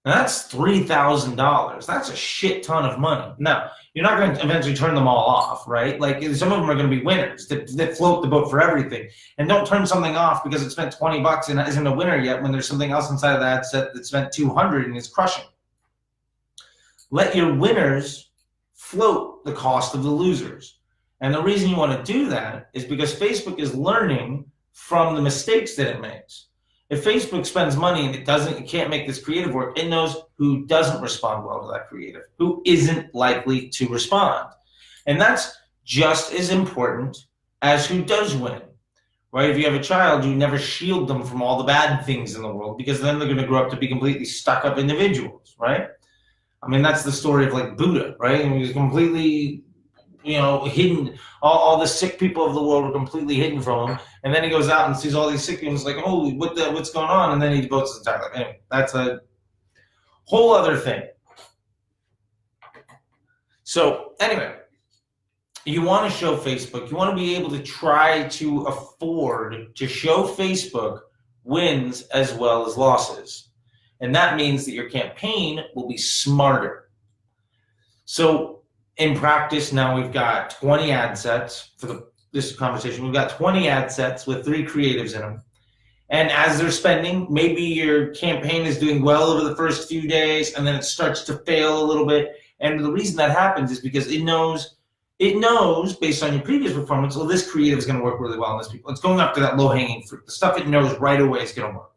Now that's $3,000. That's a shit ton of money. Now, you're not going to eventually turn them all off, right? Like some of them are going to be winners that float the boat for everything. And don't turn something off because it spent $20 and isn't a winner yet when there's something else inside of the ad set that spent $200 and is crushing. Let your winners float the cost of the losers. And the reason you want to do that is because Facebook is learning from the mistakes that it makes. If Facebook spends money and it can't make this creative work, it knows who doesn't respond well to that creative, who isn't likely to respond. And that's just as important as who does win, right? If you have a child, you never shield them from all the bad things in the world because then they're going to grow up to be completely stuck up individuals, right? I mean, that's the story of like Buddha, right? And he was completely, hidden. All the sick people of the world were completely hidden from him. And then he goes out and sees all these sick people. He's like, holy, what's going on? And then he devotes his entire life. Anyway, that's a whole other thing. So anyway, you want to show Facebook. You want to be able to try to afford to show Facebook wins as well as losses. And that means that your campaign will be smarter. So in practice, now we've got 20 ad sets for this conversation. We've got 20 ad sets with 3 creatives in them. And as they're spending, maybe your campaign is doing well over the first few days, and then it starts to fail a little bit. And the reason that happens is because it knows based on your previous performance, well, this creative is going to work really well on this people. It's going after that low-hanging fruit, the stuff it knows right away is going to work.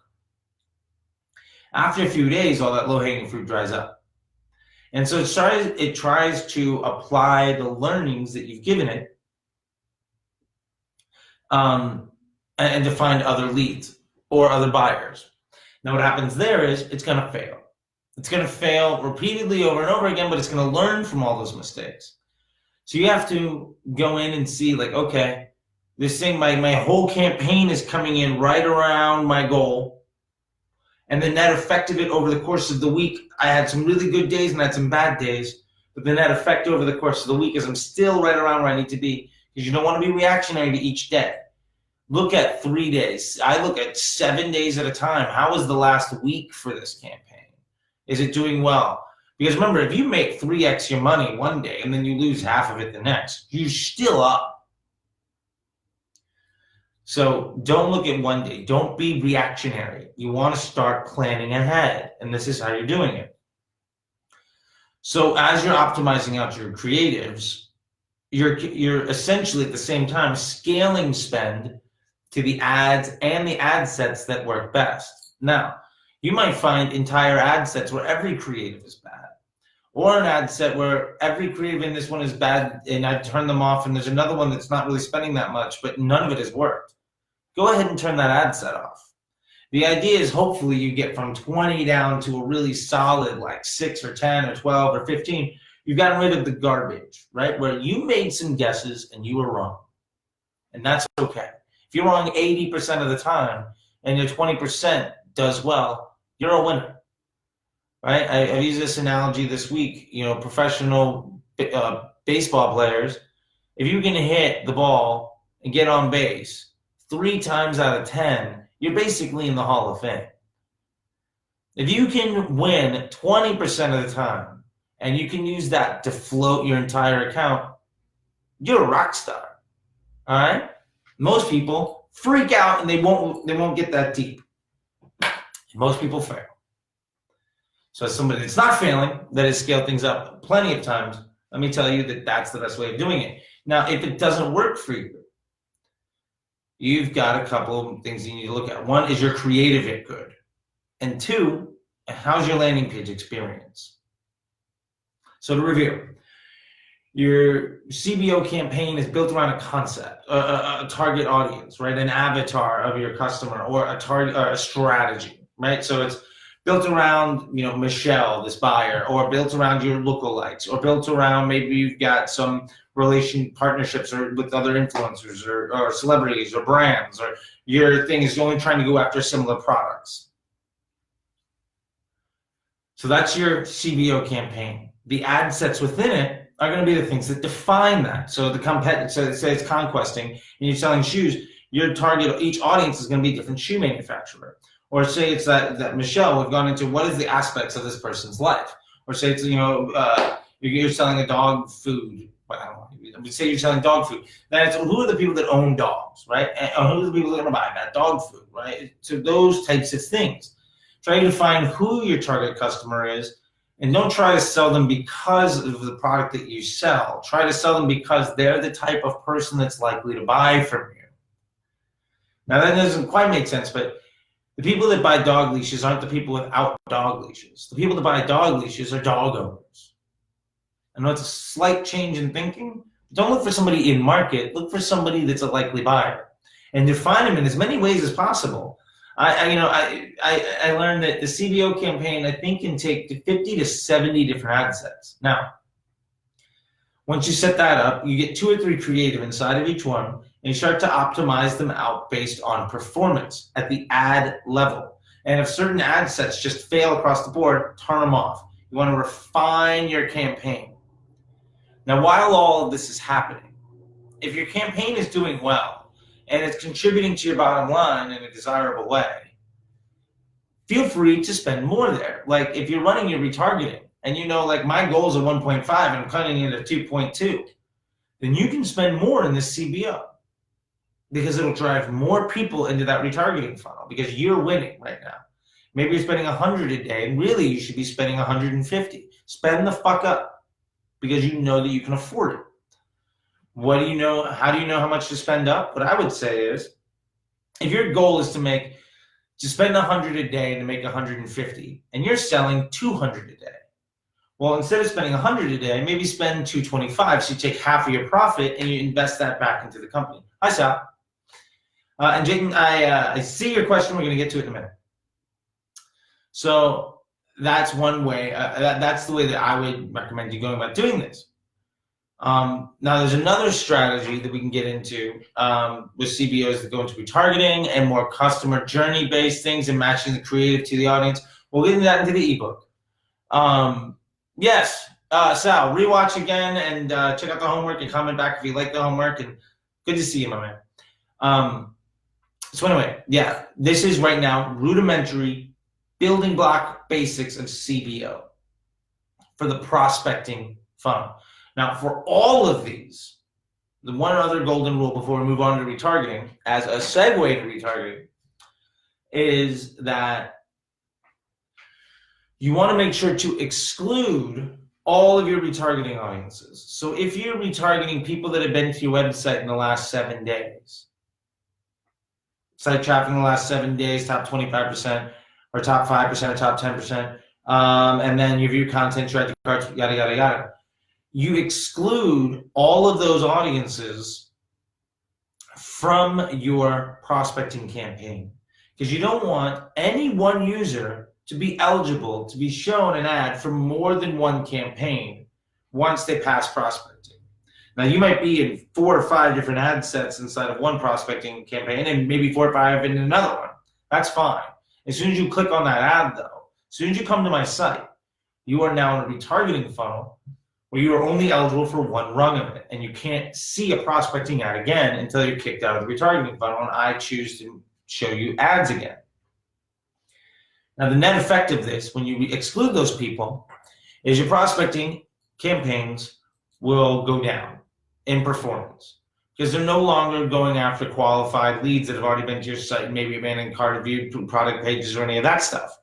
After a few days, all that low-hanging fruit dries up. And so it tries to apply the learnings that you've given it and to find other leads or other buyers. Now what happens there is it's going to fail. It's going to fail repeatedly over and over again, but it's going to learn from all those mistakes. So you have to go in and see, like, okay, this thing, my whole campaign is coming in right around my goal. And the net effect of it over the course of the week, I had some really good days and I had some bad days. But the net effect over the course of the week is I'm still right around where I need to be, because you don't want to be reactionary to each day. Look at 3 days. I look at 7 days at a time. How was the last week for this campaign? Is it doing well? Because remember, if you make 3x your money one day and then you lose half of it the next, you're still up. So don't look at one day. Don't be reactionary. You want to start planning ahead, and this is how you're doing it. So as you're optimizing out your creatives, you're essentially at the same time scaling spend to the ads and the ad sets that work best. Now, you might find entire ad sets where every creative is bad, or an ad set where every creative in this one is bad and I've turned them off, and there's another one that's not really spending that much, but none of it has worked. Go ahead and turn that ad set off. The idea is hopefully you get from 20 down to a really solid like 6 or 10 or 12 or 15. You've gotten rid of the garbage, right? Where you made some guesses and you were wrong. And that's okay. If you're wrong 80% of the time and your 20% does well, you're a winner, right? I used this analogy this week. Professional baseball players, if you can hit the ball and get on base 3 times out of 10, you're basically in the Hall of Fame. If you can win 20% of the time and you can use that to float your entire account, you're a rock star. All right? Most people freak out and they won't get that deep. Most people fail. So as somebody that's not failing, that has scaled things up plenty of times, let me tell you that that's the best way of doing it. Now, if it doesn't work for you, you've got a couple of things you need to look at. One, is your creative it good? And 2, how's your landing page experience? So to review, your CBO campaign is built around a concept, a target audience, right? An avatar of your customer, or a target, or a strategy. Right, so it's built around, Michelle, this buyer, or built around your lookalikes, or built around maybe you've got some partnerships or with other influencers or celebrities or brands, or your thing is only trying to go after similar products. So that's your CBO campaign. The ad sets within it are going to be the things that define that. So say it's conquesting and you're selling shoes. Your target, each audience is going to be a different shoe manufacturer. Or say it's that Michelle, we've gone into what is the aspects of this person's life. Or say it's, you're selling a dog food. Say you're selling dog food. Then it's who are the people that own dogs, right? And who are the people that are going to buy that dog food, right? So those types of things. Try to find who your target customer is, and don't try to sell them because of the product that you sell. Try to sell them because they're the type of person that's likely to buy from you. Now that doesn't quite make sense, but the people that buy dog leashes aren't the people without dog leashes. The people that buy dog leashes are dog owners. I know it's a slight change in thinking. Don't look for somebody in market. Look for somebody that's a likely buyer, and define them in as many ways as possible. I learned that the CBO campaign, I think, can take 50 to 70 different ad sets. Now, once you set that up, you get 2 or 3 creative inside of each one, and you start to optimize them out based on performance at the ad level. And if certain ad sets just fail across the board, turn them off. You want to refine your campaign. Now, while all of this is happening, if your campaign is doing well and it's contributing to your bottom line in a desirable way, feel free to spend more there. Like if you're running your retargeting and my goals are 1.5 and I'm cutting it at 2.2, then you can spend more in this CBO. because it'll drive more people into that retargeting funnel because you're winning right now. Maybe you're spending 100 a day, and really you should be spending 150. Spend the fuck up because you know that you can afford it. What do you know? How do you know how much to spend up? What I would say is, if your goal is to spend 100 a day and to make 150, and you're selling 200 a day, well, instead of spending 100 a day, maybe spend 225. So you take half of your profit and you invest that back into the company. Hi, Sal. And Jayden, I see your question. We're going to get to it in a minute. So that's one way. That's the way that I would recommend you going about doing this. Now, there's another strategy that we can get into with CBOs that go into retargeting and more customer journey-based things and matching the creative to the audience. We'll get into that into the ebook. Yes, Sal, rewatch again and check out the homework and comment back if you like the homework. And good to see you, my man. So anyway, yeah, this is right now rudimentary building block basics of CBO for the prospecting funnel. Now, for all of these, the one other golden rule before we move on to retargeting, as a segue to retargeting, is that you want to make sure to exclude all of your retargeting audiences. So if you're retargeting people that have been to your website in the last 7 days, site traffic in the last 7 days, top 25%, or top 5%, or top 10%, and then you view content, shred your carts, yada, yada, yada. You exclude all of those audiences from your prospecting campaign because you don't want any one user to be eligible to be shown an ad for more than one campaign once they pass prospecting. Now, you might be in 4 or 5 different ad sets inside of one prospecting campaign and maybe 4 or 5 in another one. That's fine. As soon as you click on that ad, though, as soon as you come to my site, you are now in a retargeting funnel where you are only eligible for one rung of it, and you can't see a prospecting ad again until you're kicked out of the retargeting funnel, and I choose to show you ads again. Now, the net effect of this, when you exclude those people, is your prospecting campaigns will go down in performance because they're no longer going after qualified leads that have already been to your site, maybe abandoned cart review, product pages, or any of that stuff,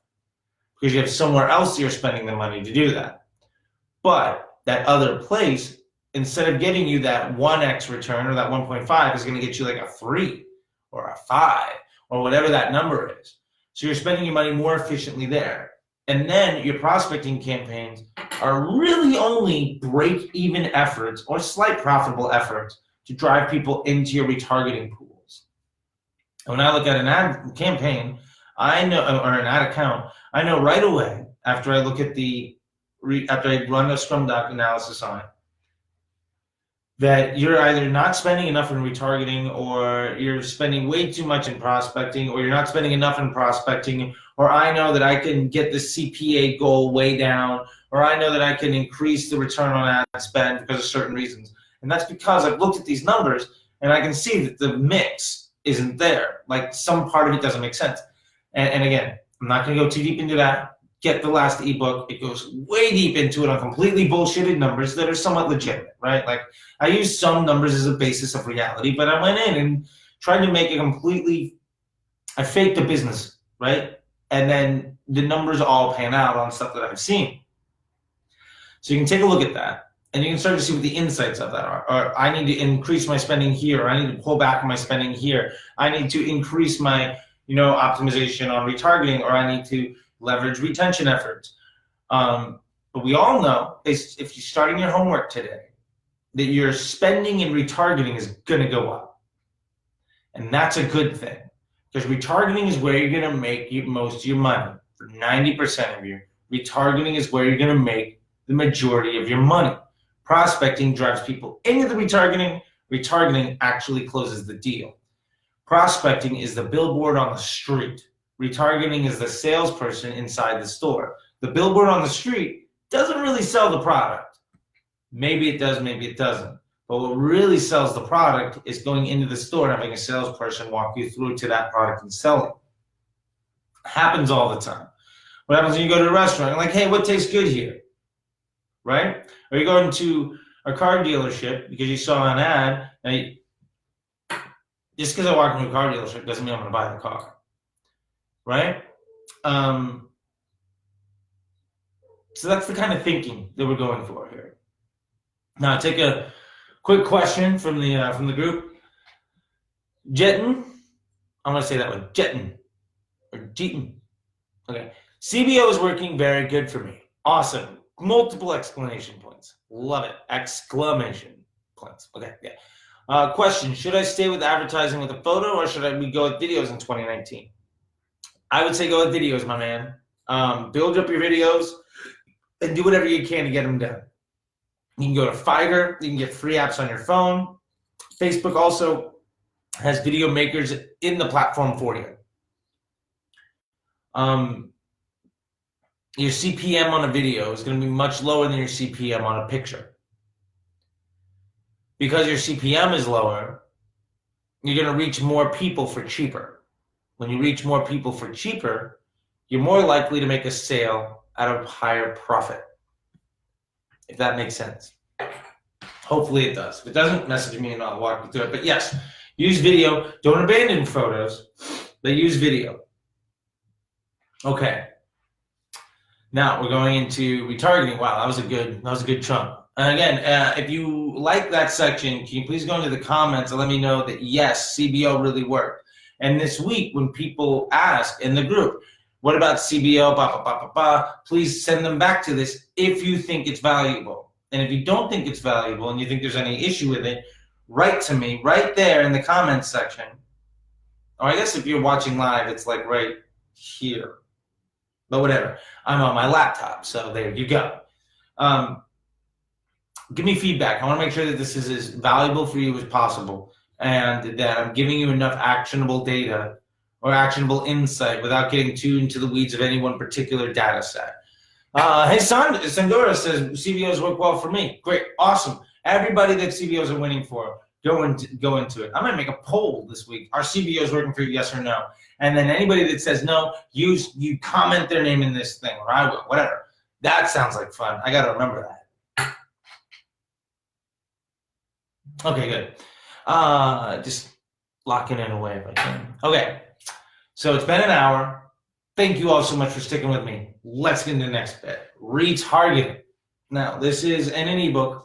because you have somewhere else you're spending the money to do that. But that other place, instead of getting you that 1x return or that 1.5, is going to get you like a 3 or a 5 or whatever that number is. So you're spending your money more efficiently there. And then your prospecting campaigns are really only break-even efforts or slight profitable efforts to drive people into your retargeting pools. When I look at an ad campaign, I know, or an ad account, I know right away after I look at after I run a Scrum Doc analysis on it, that you're either not spending enough in retargeting, or you're spending way too much in prospecting, or you're not spending enough in prospecting, or I know that I can get the CPA goal way down, or I know that I can increase the return on ad spend because of certain reasons. And that's because I've looked at these numbers and I can see that the mix isn't there. Like, some part of it doesn't make sense. And again, I'm not going to go too deep into that. Get the last ebook. It goes way deep into it on completely bullshitted numbers that are somewhat legitimate, right? Like, I use some numbers as a basis of reality, but I went in and tried to make it I faked a business, right? And then the numbers all pan out on stuff that I've seen. So you can take a look at that, and you can start to see what the insights of that are. Or I need to increase my spending here, or I need to pull back on my spending here. I need to increase my, optimization on retargeting, or I need to leverage retention efforts. But we all know is if you're starting your homework today, that your spending in retargeting is going to go up. And that's a good thing, because retargeting is where you're going to make most of your money. For 90% of you, retargeting is where you're going to make the majority of your money. Prospecting drives people into the retargeting. Retargeting actually closes the deal. Prospecting is the billboard on the street. Retargeting is the salesperson inside the store. The billboard on the street doesn't really sell the product. Maybe it does, maybe it doesn't. But what really sells the product is going into the store and having a salesperson walk you through to that product and sell it. Happens all the time. What happens when you go to a restaurant? You're like, hey, what tastes good here? Right? Or you're going to a car dealership because you saw an ad. Just because I walk into a car dealership doesn't mean I'm going to buy the car, right? So that's the kind of thinking that we're going for here. Now, take a quick question from the group. Jetin, I'm going to say that one. Jetin or Jetin. Okay. CBO is working very good for me. Awesome. Multiple exclamation points. Love it. Exclamation points. Okay. Yeah. Question: should I stay with advertising with a photo, or should we go with videos in 2019? I would say go with videos, my man. Build up your videos and do whatever you can to get them done. You can go to Fiverr. You can get free apps on your phone. Facebook also has video makers in the platform for you. Your CPM on a video is going to be much lower than your CPM on a picture. Because your CPM is lower, you're going to reach more people for cheaper. When you reach more people for cheaper, you're more likely to make a sale at a higher profit. If that makes sense. Hopefully it does. If it doesn't, message me and I'll walk you through it. But yes, use video. Don't abandon photos, but use video. Okay. Now we're going into retargeting. Wow, that was a good chunk. And again, if you like that section, can you please go into the comments and let me know that yes, CBO really worked. And this week, when people ask in the group, what about CBO? Please send them back to this if you think it's valuable. And if you don't think it's valuable and you think there's any issue with it, write to me right there in the comments section. Or I guess if you're watching live, it's like right here. But whatever. I'm on my laptop, so there you go. Give me feedback. I want to make sure that this is as valuable for you as possible and that I'm giving you enough actionable data or actionable insight without getting too into the weeds of any one particular data set. Hey, Sandora says CBOs work well for me. Great, awesome. Everybody that CBOs are winning for, go into it. I'm going to make a poll this week. Are CBOs working for you, yes or no? And then anybody that says no, you comment their name in this thing, or I will, whatever. That sounds like fun. I got to remember that. Okay, good. Just locking in away if I can. Okay, so it's been an hour. Thank you all so much for sticking with me. Let's get into the next bit. Retargeting. Now, this is in an ebook,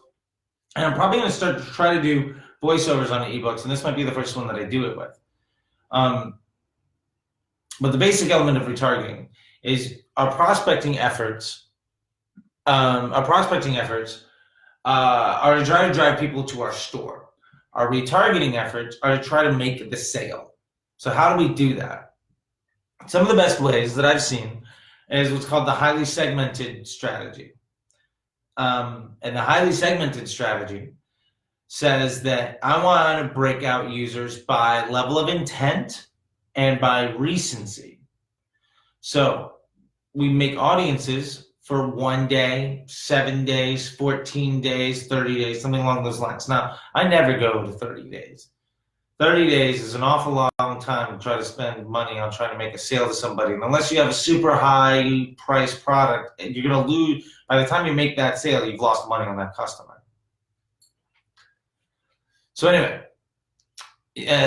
and I'm probably going to start to try to do voiceovers on the ebooks, and this might be the first one that I do it with. But the basic element of retargeting is our prospecting efforts. Are to try to drive people to our store. Our retargeting efforts are to try to make the sale. So how do we do that? Some of the best ways that I've seen is what's called the highly segmented strategy. And the highly segmented strategy says that I want to break out users by level of intent and by recency. So we make audiences for 1 day, 7 days, 14 days, 30 days, something along those lines. Now, I never go to 30 days. 30 days is an awful long time to try to spend money on trying to make a sale to somebody. And unless you have a super high price product, you're going to lose. By the time you make that sale, you've lost money on that customer. So anyway,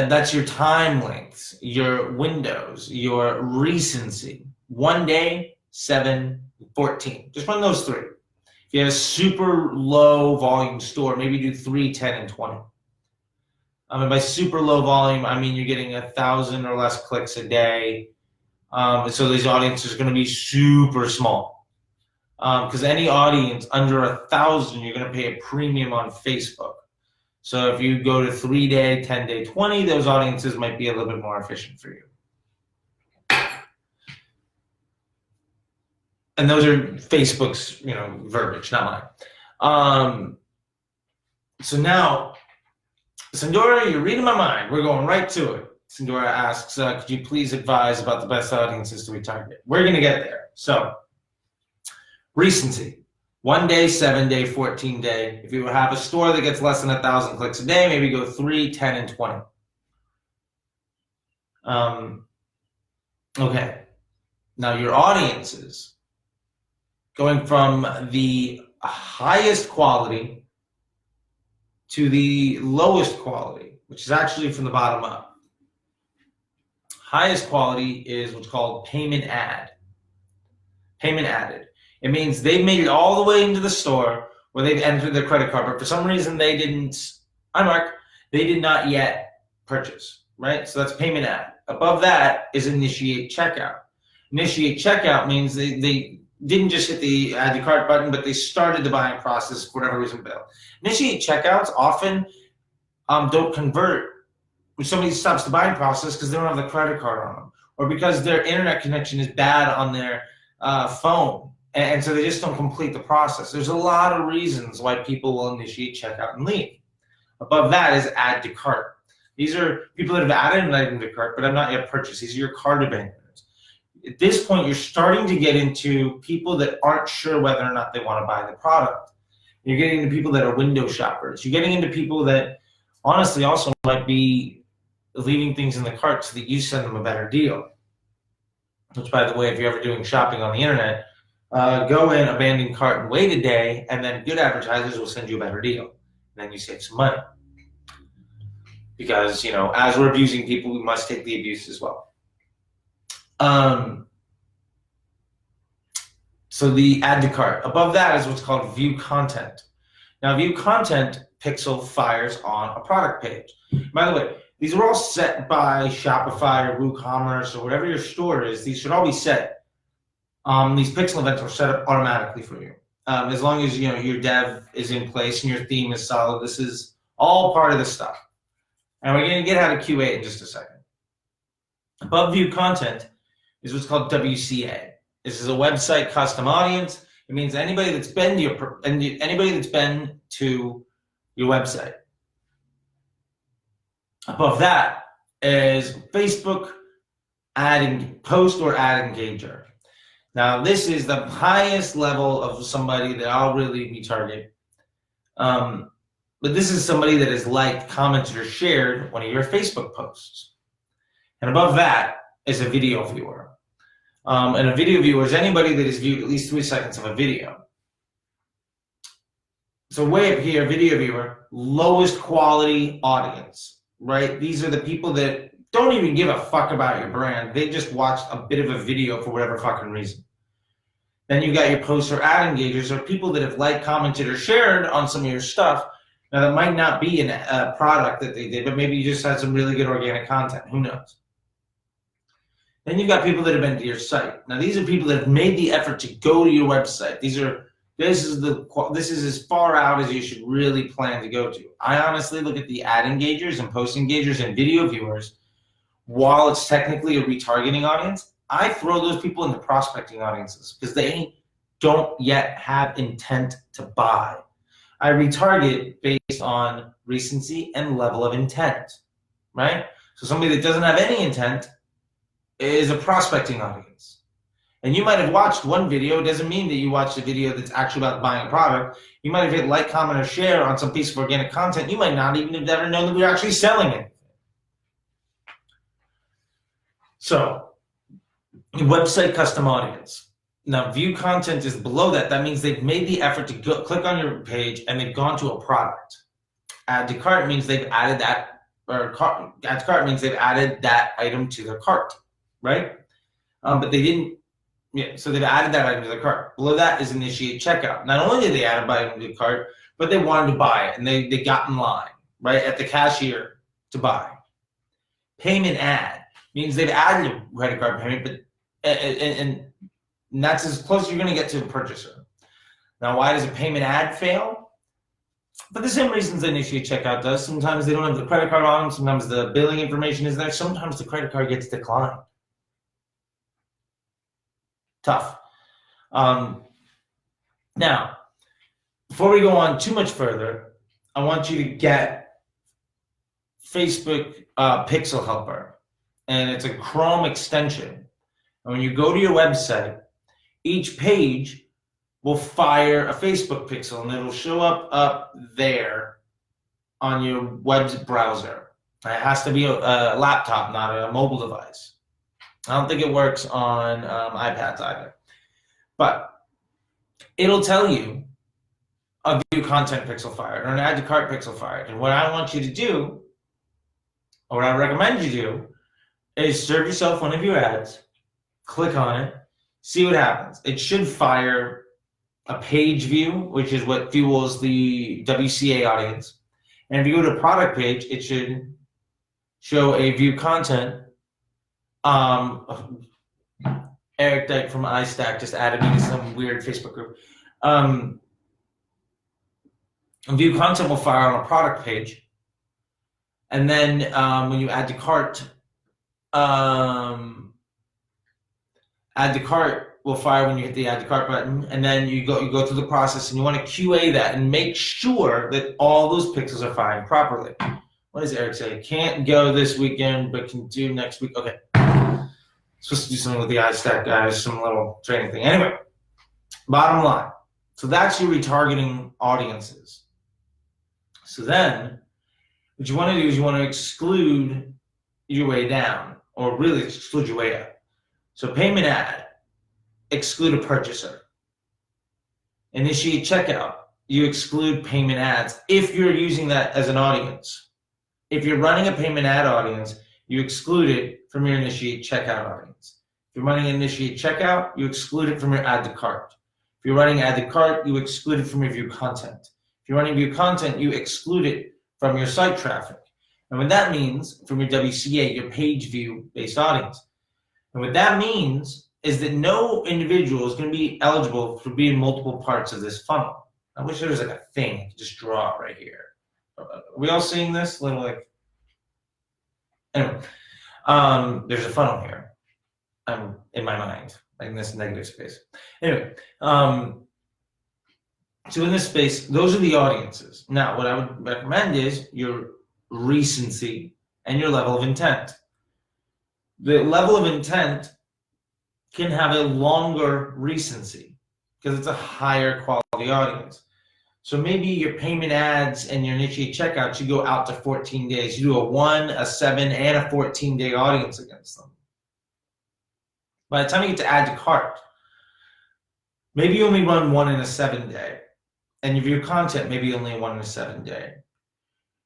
that's your time lengths, your windows, your recency. 1 day, 7, 14. Just run those three. If you have a super low volume store, maybe do 3, 10, and 20. And by super low volume, I mean you're getting 1,000 or less clicks a day. So these audiences are going to be super small. Because any audience under 1,000, you're going to pay a premium on Facebook. So if you go to 3 day, 10 day, 20, those audiences might be a little bit more efficient for you. And those are Facebook's, verbiage, not mine. So now, Sandora, you're reading my mind. We're going right to it. Sandora asks, could you please advise about the best audiences to retarget? We're going to get there. So, recency. 1 day, 7 day, 14 day. If you have a store that gets less than 1,000 clicks a day, maybe go 3, 10, and 20. Okay. Now your audiences, going from the highest quality to the lowest quality, which is actually from the bottom up. highest quality is what's called payment ad. Payment added. It means they've made it all the way into the store where they've entered their credit card, but for some reason they didn't, they did not yet purchase, right? So that's payment ad. Above that is initiate checkout. Initiate checkout means they didn't just hit the add to cart button, but they started the buying process for whatever reason. Initiate checkouts often don't convert when somebody stops the buying process because they don't have the credit card on them, or because their internet connection is bad on their phone, and so they just don't complete the process. There's a lot of reasons why people will initiate checkout and leave. Above that is add to cart. These are people that have added an item to cart but have not yet purchased. These are your cart abandoners. At this point, you're starting to get into people that aren't sure whether or not they want to buy the product. You're getting into people that are window shoppers. You're getting into people that honestly also might be leaving things in the cart so that you send them a better deal. Which, by the way, if you're ever doing shopping on the internet, go in, abandon cart, and wait a day, and then good advertisers will send you a better deal. And then you save some money. Because, as we're abusing people, we must take the abuse as well. So the add to cart. Above that is what's called view content. Now, view content pixel fires on a product page. By the way, these are all set by Shopify or WooCommerce or whatever your store is. These should all be set. These pixel events are set up automatically for you. As long as your dev is in place and your theme is solid, this is all part of the stuff. And we're going to get how to QA in just a second. Above view content is what's called WCA. This is a website custom audience. It means anybody that's been to your website. Above that is Facebook post or ad engager. Now, this is the highest level of somebody that I'll really be targeting. But this is somebody that has liked, commented, or shared one of your Facebook posts. And above that is a video viewer. And a video viewer is anybody that has viewed at least 3 seconds of a video. So way up here, video viewer, lowest quality audience, right? These are the people that don't even give a fuck about your brand. They just watched a bit of a video for whatever fucking reason. Then you got your posts or ad engagers, or people that have liked, commented, or shared on some of your stuff. Now, that might not be a product that they did, but maybe you just had some really good organic content. Who knows? Then you've got people that have been to your site. Now, these are people that have made the effort to go to your website. This is as far out as you should really plan to go to. I honestly look at the ad engagers and post engagers and video viewers. While it's technically a retargeting audience, I throw those people into prospecting audiences because they don't yet have intent to buy. I retarget based on recency and level of intent, right? So somebody that doesn't have any intent is a prospecting audience. And you might have watched one video. It doesn't mean that you watched a video that's actually about buying a product. You might have hit like, comment, or share on some piece of organic content. You might not even have ever known that we were actually selling it. So, website custom audience. Now, view content is below that. That means they've made the effort to click on your page and they've gone to a product. Add to cart means they've added that, add to cart means they've added that item to their cart, right? But they didn't, so they've added that item to their cart. Below that is initiate checkout. Not only did they add an item to the cart, but they wanted to buy it and they got in line, right, at the cashier to buy. Payment ad means they've added a credit card payment, but and that's as close as you're going to get to a purchaser. Now, why does a payment ad fail? For the same reasons the initiate checkout does. Sometimes they don't have the credit card on them. Sometimes the billing information is there. Sometimes the credit card gets declined. Tough. Now, before we go on too much further, I want you to get Facebook Pixel Helper. And it's a Chrome extension. And when you go to your website, each page will fire a Facebook pixel, and it'll show up there on your web browser. It has to be a laptop, not a mobile device. I don't think it works on iPads either. But it'll tell you a view content pixel fired or an add to cart pixel fired. And what I want you to do, or what I recommend you do, is serve yourself one of your ads, click on it, see what happens. It should fire a page view, which is what fuels the WCA audience. And if you go to product page, it should show a view content. Eric Dyke from iStack just added me to some weird Facebook group. View content will fire on a product page. And then when you add to cart, add to cart will fire when you hit the add to cart button, and then you go through the process and you want to QA that and make sure that all those pixels are firing properly. What does Eric say? Can't go this weekend, but can do next week. Okay. Supposed to do something with the iStack guys, some little training thing. Anyway, bottom line. So that's your retargeting audiences. So then what you want to do is you want to exclude your way down, or really exclude your way up. So payment ad, exclude a purchaser. Initiate checkout, you exclude payment ads if you're using that as an audience. If you're running a payment ad audience, you exclude it from your initiate checkout audience. If you're running initiate checkout, you exclude it from your add to cart. If you're running add to cart, you exclude it from your view content. If you're running view content, you exclude it from your site traffic. And what that means from your WCA, your page view based audience. And what that means is that no individual is going to be eligible for being multiple parts of this funnel. I wish there was like a thing I could just draw right here. Are we all seeing this? Little like, anyway, there's a funnel here. I'm in my mind, like in this negative space. Anyway, so in this space, those are the audiences. Now, what I would recommend is your recency and your level of intent. The level of intent can have a longer recency because it's a higher quality audience. So maybe your payment ads and your initiate checkout should go out to 14 days. You do a 1, a 7, and a 14-day audience against them. By the time you get to add to cart, maybe you only run 1 in a 7-day. And if your content, maybe only 1 in a 7-day.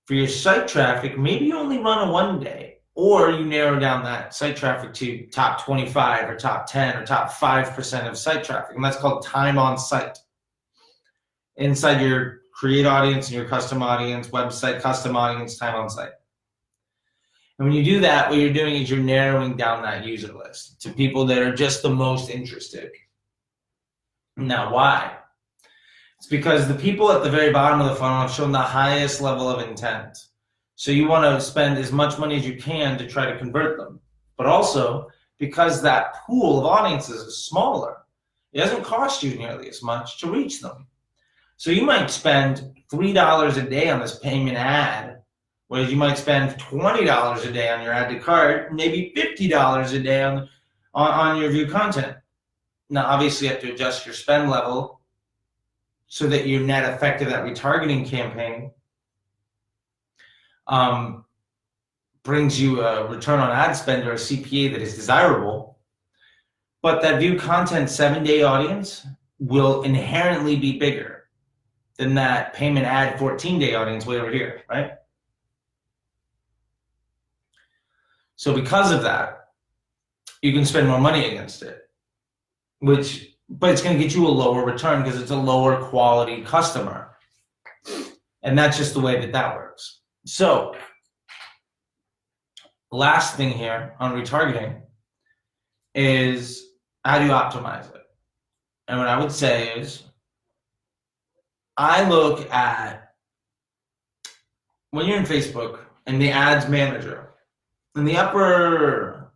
For your site traffic, maybe you only run a 1-day, or you narrow down that site traffic to top 25 or top 10 or top 5% of site traffic. And that's called time on site. Inside your create audience and your custom audience, website custom audience, time on site. And when you do that, what you're doing is you're narrowing down that user list to people that are just the most interested. Now, why? It's because the people at the very bottom of the funnel have shown the highest level of intent. So you want to spend as much money as you can to try to convert them. But also because that pool of audiences is smaller, it doesn't cost you nearly as much to reach them. So you might spend $3 a day on this payment ad, whereas you might spend $20 a day on your add to cart, maybe $50 a day on your view content. Now, obviously, you have to adjust your spend level so that your net effect of that retargeting campaign brings you a return on ad spend or a CPA that is desirable. But that view content 7-day audience will inherently be bigger than that payment ad 14-day audience way over here, right? So because of that, you can spend more money against it, but it's going to get you a lower return because it's a lower quality customer. And that's just the way that works. So last thing here on retargeting is how do you optimize it? And what I would say is I look at when you're in Facebook and the ads manager, in the upper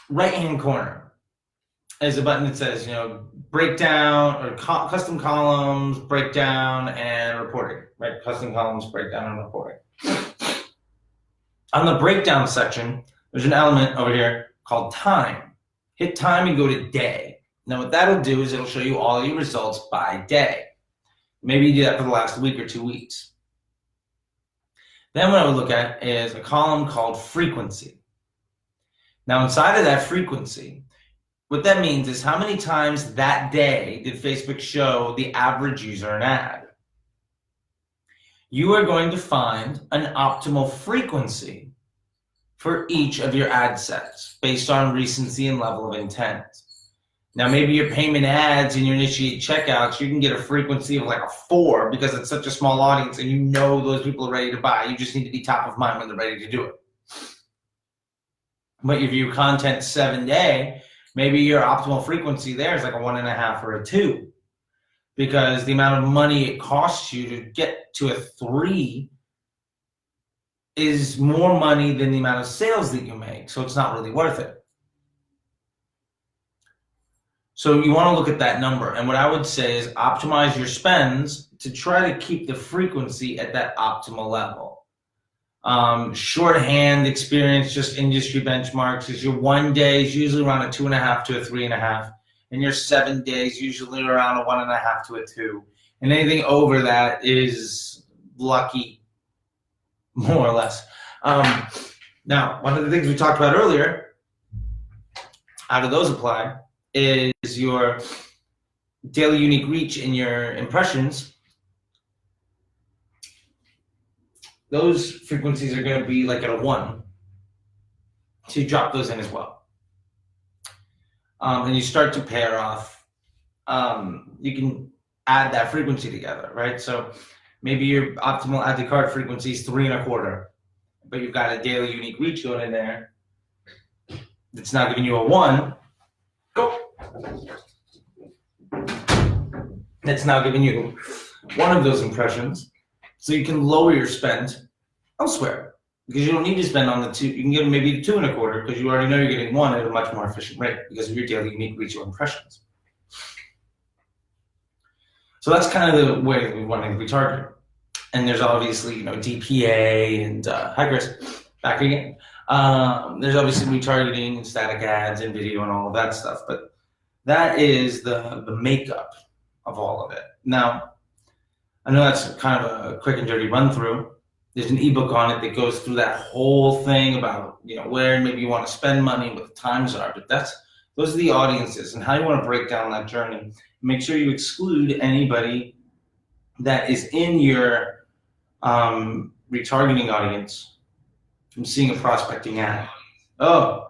right-hand corner is a button that says, breakdown or custom columns, breakdown, and reporting, right? Custom columns, breakdown, and reporting. On the breakdown section, there's an element over here called time. Hit time and go to day. Now what that'll do is it'll show you all your results by day. Maybe you do that for the last week or 2 weeks. Then what I would look at is a column called frequency. Now inside of that frequency, what that means is how many times that day did Facebook show the average user an ad. You are going to find an optimal frequency for each of your ad sets based on recency and level of intent. Now, maybe your payment ads and your initiate checkouts, you can get a frequency of like a 4 because it's such a small audience and you know those people are ready to buy. You just need to be top of mind when they're ready to do it. But if your content 7-day, maybe your optimal frequency there is like a 1.5 or a 2 because the amount of money it costs you to get to a 3 is more money than the amount of sales that you make. So it's not really worth it. So you want to look at that number. And what I would say is optimize your spends to try to keep the frequency at that optimal level. Shorthand experience, just industry benchmarks, is your 1 day is usually around a 2.5 to a 3.5. And your 7 days usually around a 1.5 to a 2. And anything over that is lucky, more or less. Now, one of the things we talked about earlier, how do those apply, is your daily unique reach in your impressions. Those frequencies are going to be like at a 1. So you drop those in as well. And you start to pair off. You can add that frequency together, right? So maybe your optimal add to cart frequency is 3.25, but you've got a daily unique reach going in there that's now giving you a 1. Go. That's now giving you one of those impressions, so you can lower your spend elsewhere because you don't need to spend on the 2. You can get maybe 2.25 because you already know you're getting 1 at a much more efficient rate because of your daily unique reach of impressions. So that's kind of the way that we want to retarget. And there's obviously, DPA and hi Chris, back again. There's obviously retargeting and static ads and video and all of that stuff, but that is the makeup of all of it. Now, I know that's kind of a quick and dirty run through. There's an ebook on it that goes through that whole thing about where maybe you want to spend money, what the times are, but those are the audiences and how you want to break down that journey. Make sure you exclude anybody that is in your retargeting audience from seeing a prospecting ad. Oh,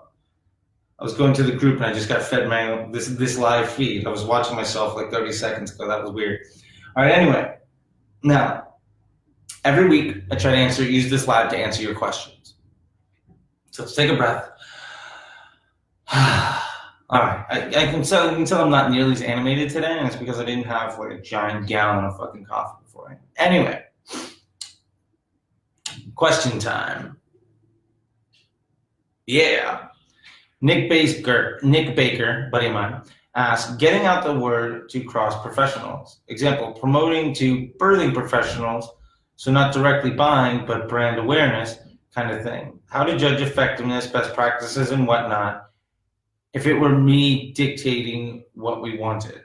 I was going to the group and I just got fed this live feed. I was watching myself like 30 seconds ago. That was weird. All right, anyway. Now, every week I try to use this live to answer your questions. So let's take a breath. All right, I can tell I'm not nearly as animated today, and it's because I didn't have like a giant gallon of fucking coffee beforehand. Anyway, question time. Yeah. Nick Baker, buddy of mine, asked, getting out the word to cross professionals. Example, promoting to birthing professionals, so not directly buying, but brand awareness kind of thing. How to judge effectiveness, best practices, and whatnot if it were me dictating what we wanted.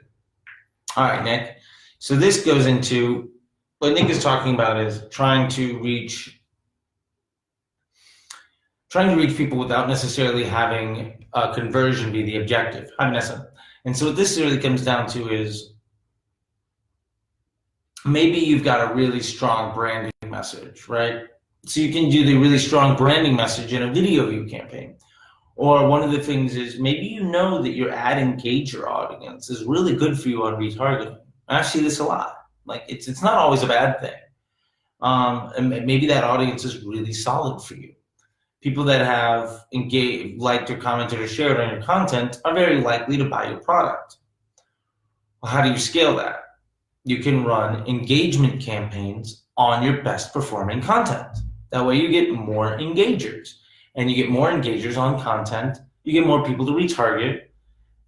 All right, Nick. So this goes into what Nick is talking about is trying to reach people without necessarily having a conversion be the objective. Hi, Vanessa. And so what this really comes down to is maybe you've got a really strong branding message, right? So you can do the really strong branding message in a video view campaign. Or one of the things is maybe you know that your ad engager audience is really good for you on retargeting. I see this a lot. Like it's not always a bad thing. And maybe that audience is really solid for you. People that have engaged, liked or commented or shared on your content are very likely to buy your product. Well, how do you scale that? You can run engagement campaigns on your best performing content. That way you get more engagers. And you get more engagers on content, you get more people to retarget,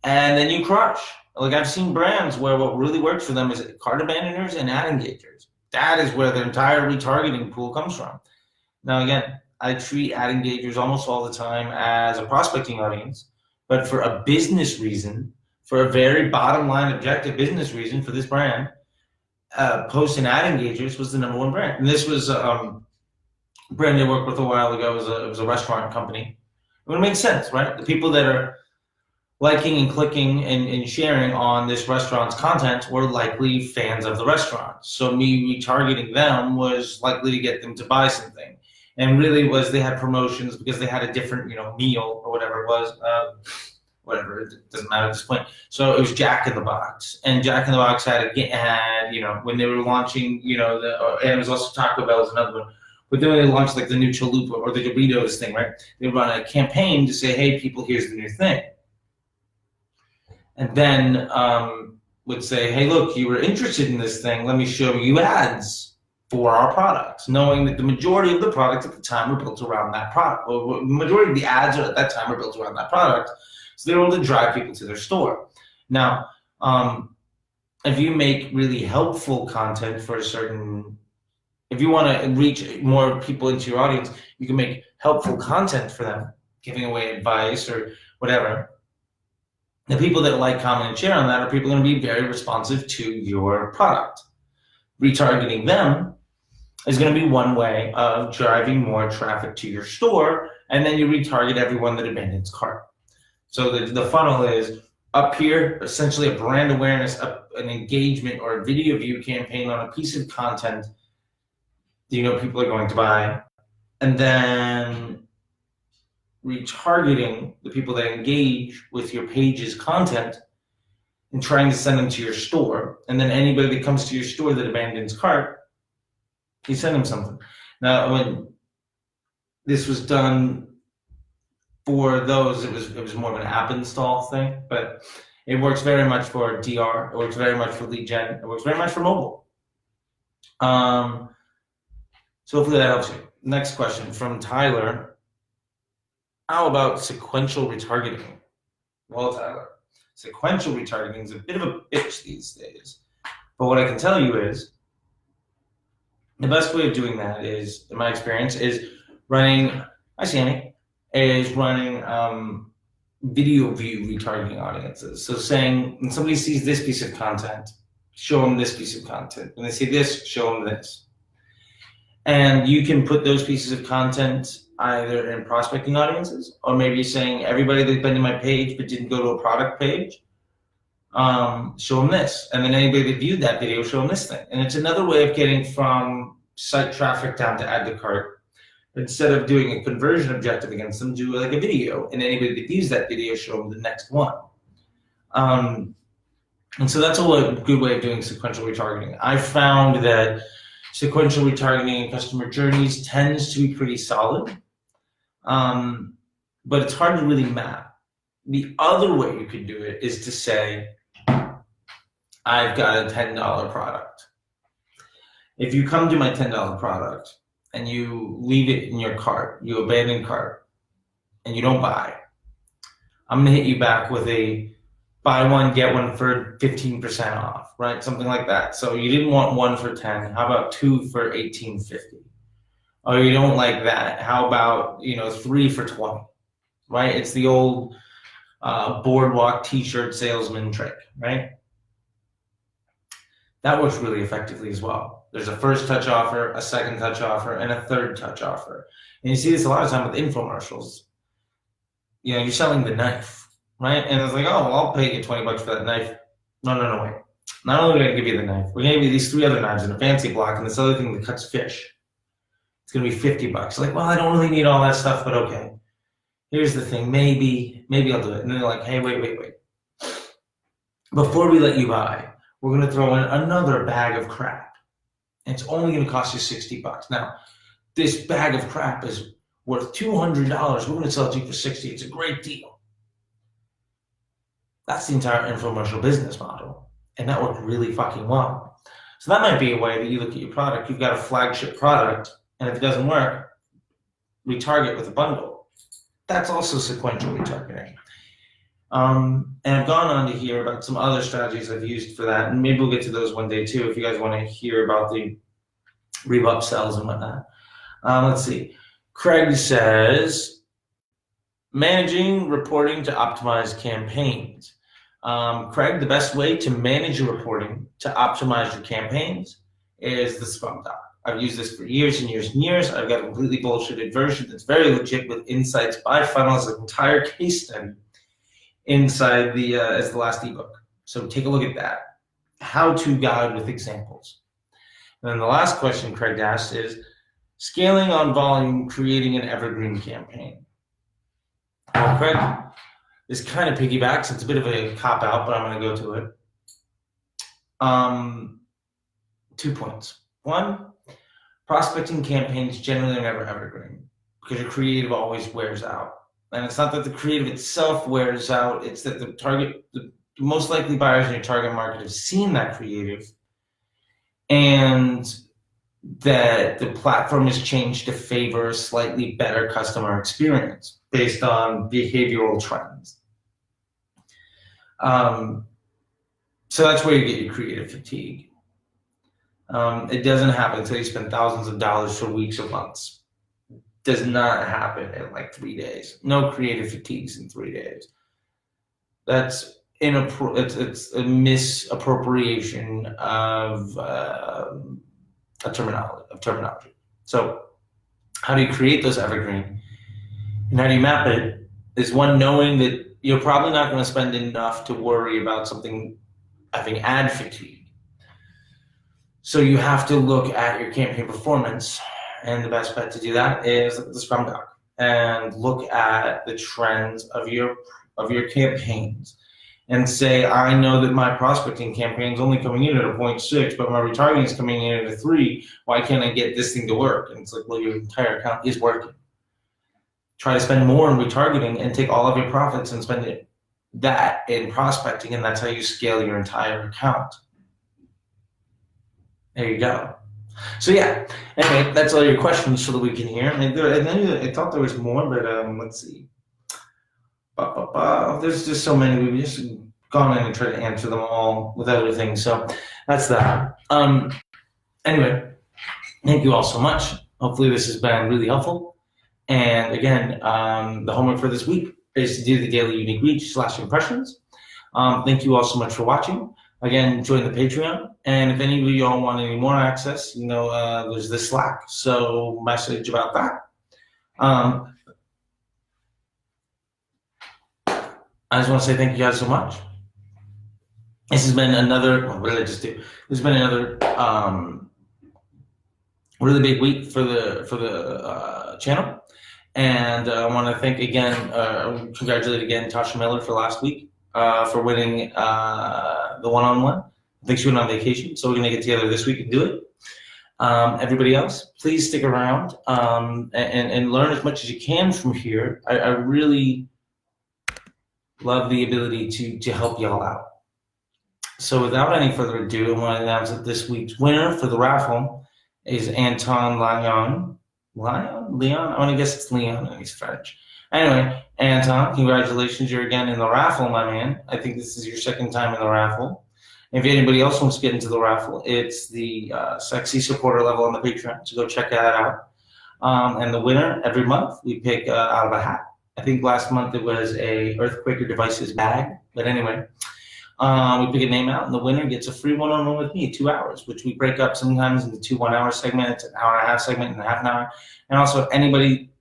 and then you crush. Like I've seen brands where what really works for them is cart abandoners and ad engagers. That is where the entire retargeting pool comes from. Now again, I treat ad engagers almost all the time as a prospecting audience, but for a business reason, for a very bottom line objective business reason for this brand, Post and ad engagers was the #1 brand. And this was brand I worked with a while ago. It was a restaurant company. It makes sense, right? The people that are liking and clicking and sharing on this restaurant's content were likely fans of the restaurant. So me retargeting them was likely to get them to buy something. And really was they had promotions because they had a different, meal or whatever it was. Whatever, it doesn't matter at this point. So it was Jack in the Box, and Jack in the Box had when they were launching, and it was also Taco Bell is another one. But then when they launched like the new chalupa or the Doritos thing, right? They run a campaign to say, "Hey, people, here's the new thing," and then would say, "Hey, look, you were interested in this thing. Let me show you ads for our products," knowing that the majority of the products at the time were built around that product, or the majority of the ads at that time were built around that product. So they're able to drive people to their store. Now, if you make really helpful content for if you want to reach more people into your audience, you can make helpful content for them, giving away advice or whatever. The people that like, comment, and share on that are people going to be very responsive to your product. Retargeting them is going to be one way of driving more traffic to your store, and then you retarget everyone that abandons cart. So the funnel is up here, essentially a brand awareness, an engagement or a video view campaign on a piece of content that people are going to buy. And then retargeting the people that engage with your page's content and trying to send them to your store. And then anybody that comes to your store that abandons cart, you send them something. Now, when this was done for those, it was more of an app install thing, but it works very much for DR. It works very much for lead gen. It works very much for mobile. So hopefully that helps you. Next question from Tyler. How about sequential retargeting? Well, Tyler, sequential retargeting is a bit of a bitch these days. But what I can tell you is the best way of doing that is, in my experience, is running, video view retargeting audiences. So saying when somebody sees this piece of content, show them this piece of content. When they see this, show them this. And you can put those pieces of content either in prospecting audiences, or maybe saying everybody that's been to my page but didn't go to a product page, show them this. And then anybody that viewed that video, show them this thing. And it's another way of getting from site traffic down to add to cart. Instead of doing a conversion objective against them, do like a video, and anybody that views that video, show them the next one. And so that's a good way of doing sequential retargeting. I found that sequential retargeting in customer journeys tends to be pretty solid, but it's hard to really map. The other way you could do it is to say, I've got a $10 product. If you come to my $10 product, and you leave it in your cart, you abandon cart, and you don't buy, I'm gonna hit you back with a buy one, get one for 15% off, right? Something like that. So you didn't want one for 10, how about two for $18.50? Or you don't like that, how about, 3 for 20, right? It's the old boardwalk t-shirt salesman trick, right? That works really effectively as well. There's a first touch offer, a second touch offer, and a third touch offer. And you see this a lot of time with infomercials. You're selling the knife, right? And it's like, oh, well, I'll pay you $20 for that knife. No, wait. Not only are we going to give you the knife, we're going to give you these 3 other knives in a fancy block and this other thing that cuts fish. It's going to be $50. Like, well, I don't really need all that stuff, but okay. Here's the thing, maybe I'll do it. And they're like, hey, wait. Before we let you buy, we're going to throw in another bag of crap. And it's only going to cost you $60. Now, this bag of crap is worth $200. We're going to sell it to you for $60. It's a great deal. That's the entire infomercial business model. And that worked really fucking well. So that might be a way that you look at your product. You've got a flagship product, and if it doesn't work, retarget with a bundle. That's also sequential retargeting. And I've gone on to hear about some other strategies I've used for that, and maybe we'll get to those one day too if you guys want to hear about the upsells and whatnot. Let's see. Craig says, managing reporting to optimize campaigns. Craig, the best way to manage your reporting to optimize your campaigns is the Scrum Doc. I've used this for years and years and years. I've got a completely bullshitted version that's very legit with insights by funnel as an entire case study inside the as the last ebook. So take a look at that. How to guide with examples. And then the last question Craig asked is, Scaling on volume, creating an evergreen campaign. Well, Craig, this kind of piggybacks. It's a bit of a cop out, but I'm going to go to it. 2 points. One, prospecting campaigns generally are never evergreen because your creative always wears out. And it's not that the creative itself wears out, it's that the most likely buyers in your target market have seen that creative and that the platform has changed to favor a slightly better customer experience based on behavioral trends. So that's where you get your creative fatigue. It doesn't happen until you spend thousands of dollars for weeks or months. Does not happen in like 3 days. No creative fatigues in 3 days. That's it's a misappropriation of terminology. So how do you create those evergreen? And how do you map it? Is one, knowing that you're probably not going to spend enough to worry about something having ad fatigue. So you have to look at your campaign performance, and the best bet to do that is look at the Scrum Doc and look at the trends of your campaigns and say, I know that my prospecting campaign is only coming in at a 0.6, but my retargeting is coming in at a 3. Why can't I get this thing to work? And it's like, well, your entire account is working. Try to spend more in retargeting and take all of your profits and spend that in prospecting, and that's how you scale your entire account. There you go. So yeah, anyway, that's all your questions for the week in here. And then I thought there was more, but let's see. There's just so many. We've just gone in and tried to answer them all with other things. So that's that. Anyway, thank you all so much. Hopefully this has been really helpful. And again, the homework for this week is to do the daily unique reach / impressions. Thank you all so much for watching. Again, join the Patreon. And if any of you all want any more access, there's the Slack. So message about that. I just want to say thank you guys so much. This has been another, what did I just do? This has been another really big week for the channel. And I want to thank again, congratulate again Tasha Miller for last week for winning the one-on-one. I think she went on vacation, so we're going to get together this week and do it. Everybody else, please stick around and learn as much as you can from here. I really love the ability to help y'all out. So without any further ado, I want to announce that this week's winner for the raffle is Anton Leon. Leon? I want to guess it's Leon, and he's French. Anyway, Anton, congratulations. You're again in the raffle, my man. I think this is your second time in the raffle. If anybody else wants to get into the raffle, it's the sexy supporter level on the Patreon, so go check that out. And the winner, every month, we pick out of a hat. I think last month it was a Earthquaker Devices bag, but anyway, we pick a name out, and the winner gets a free one-on-one with me, 2 hours, which we break up sometimes into 2 1-hour segments, an hour and a half segment, and a half an hour. And also, anybody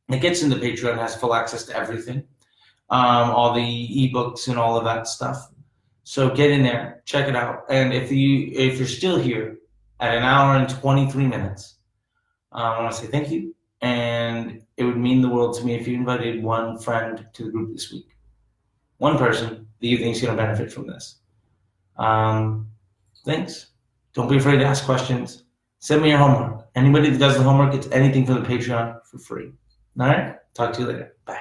that gets into Patreon has full access to everything, all the ebooks and all of that stuff. So get in there, check it out, and if you're still here at an hour and 23 minutes, I want to say thank you. And it would mean the world to me if you invited one friend to the group this week. One person that you think is going to benefit from this. Thanks. Don't be afraid to ask questions. Send me your homework. Anybody that does the homework gets anything from the Patreon for free. All right? Talk to you later. Bye.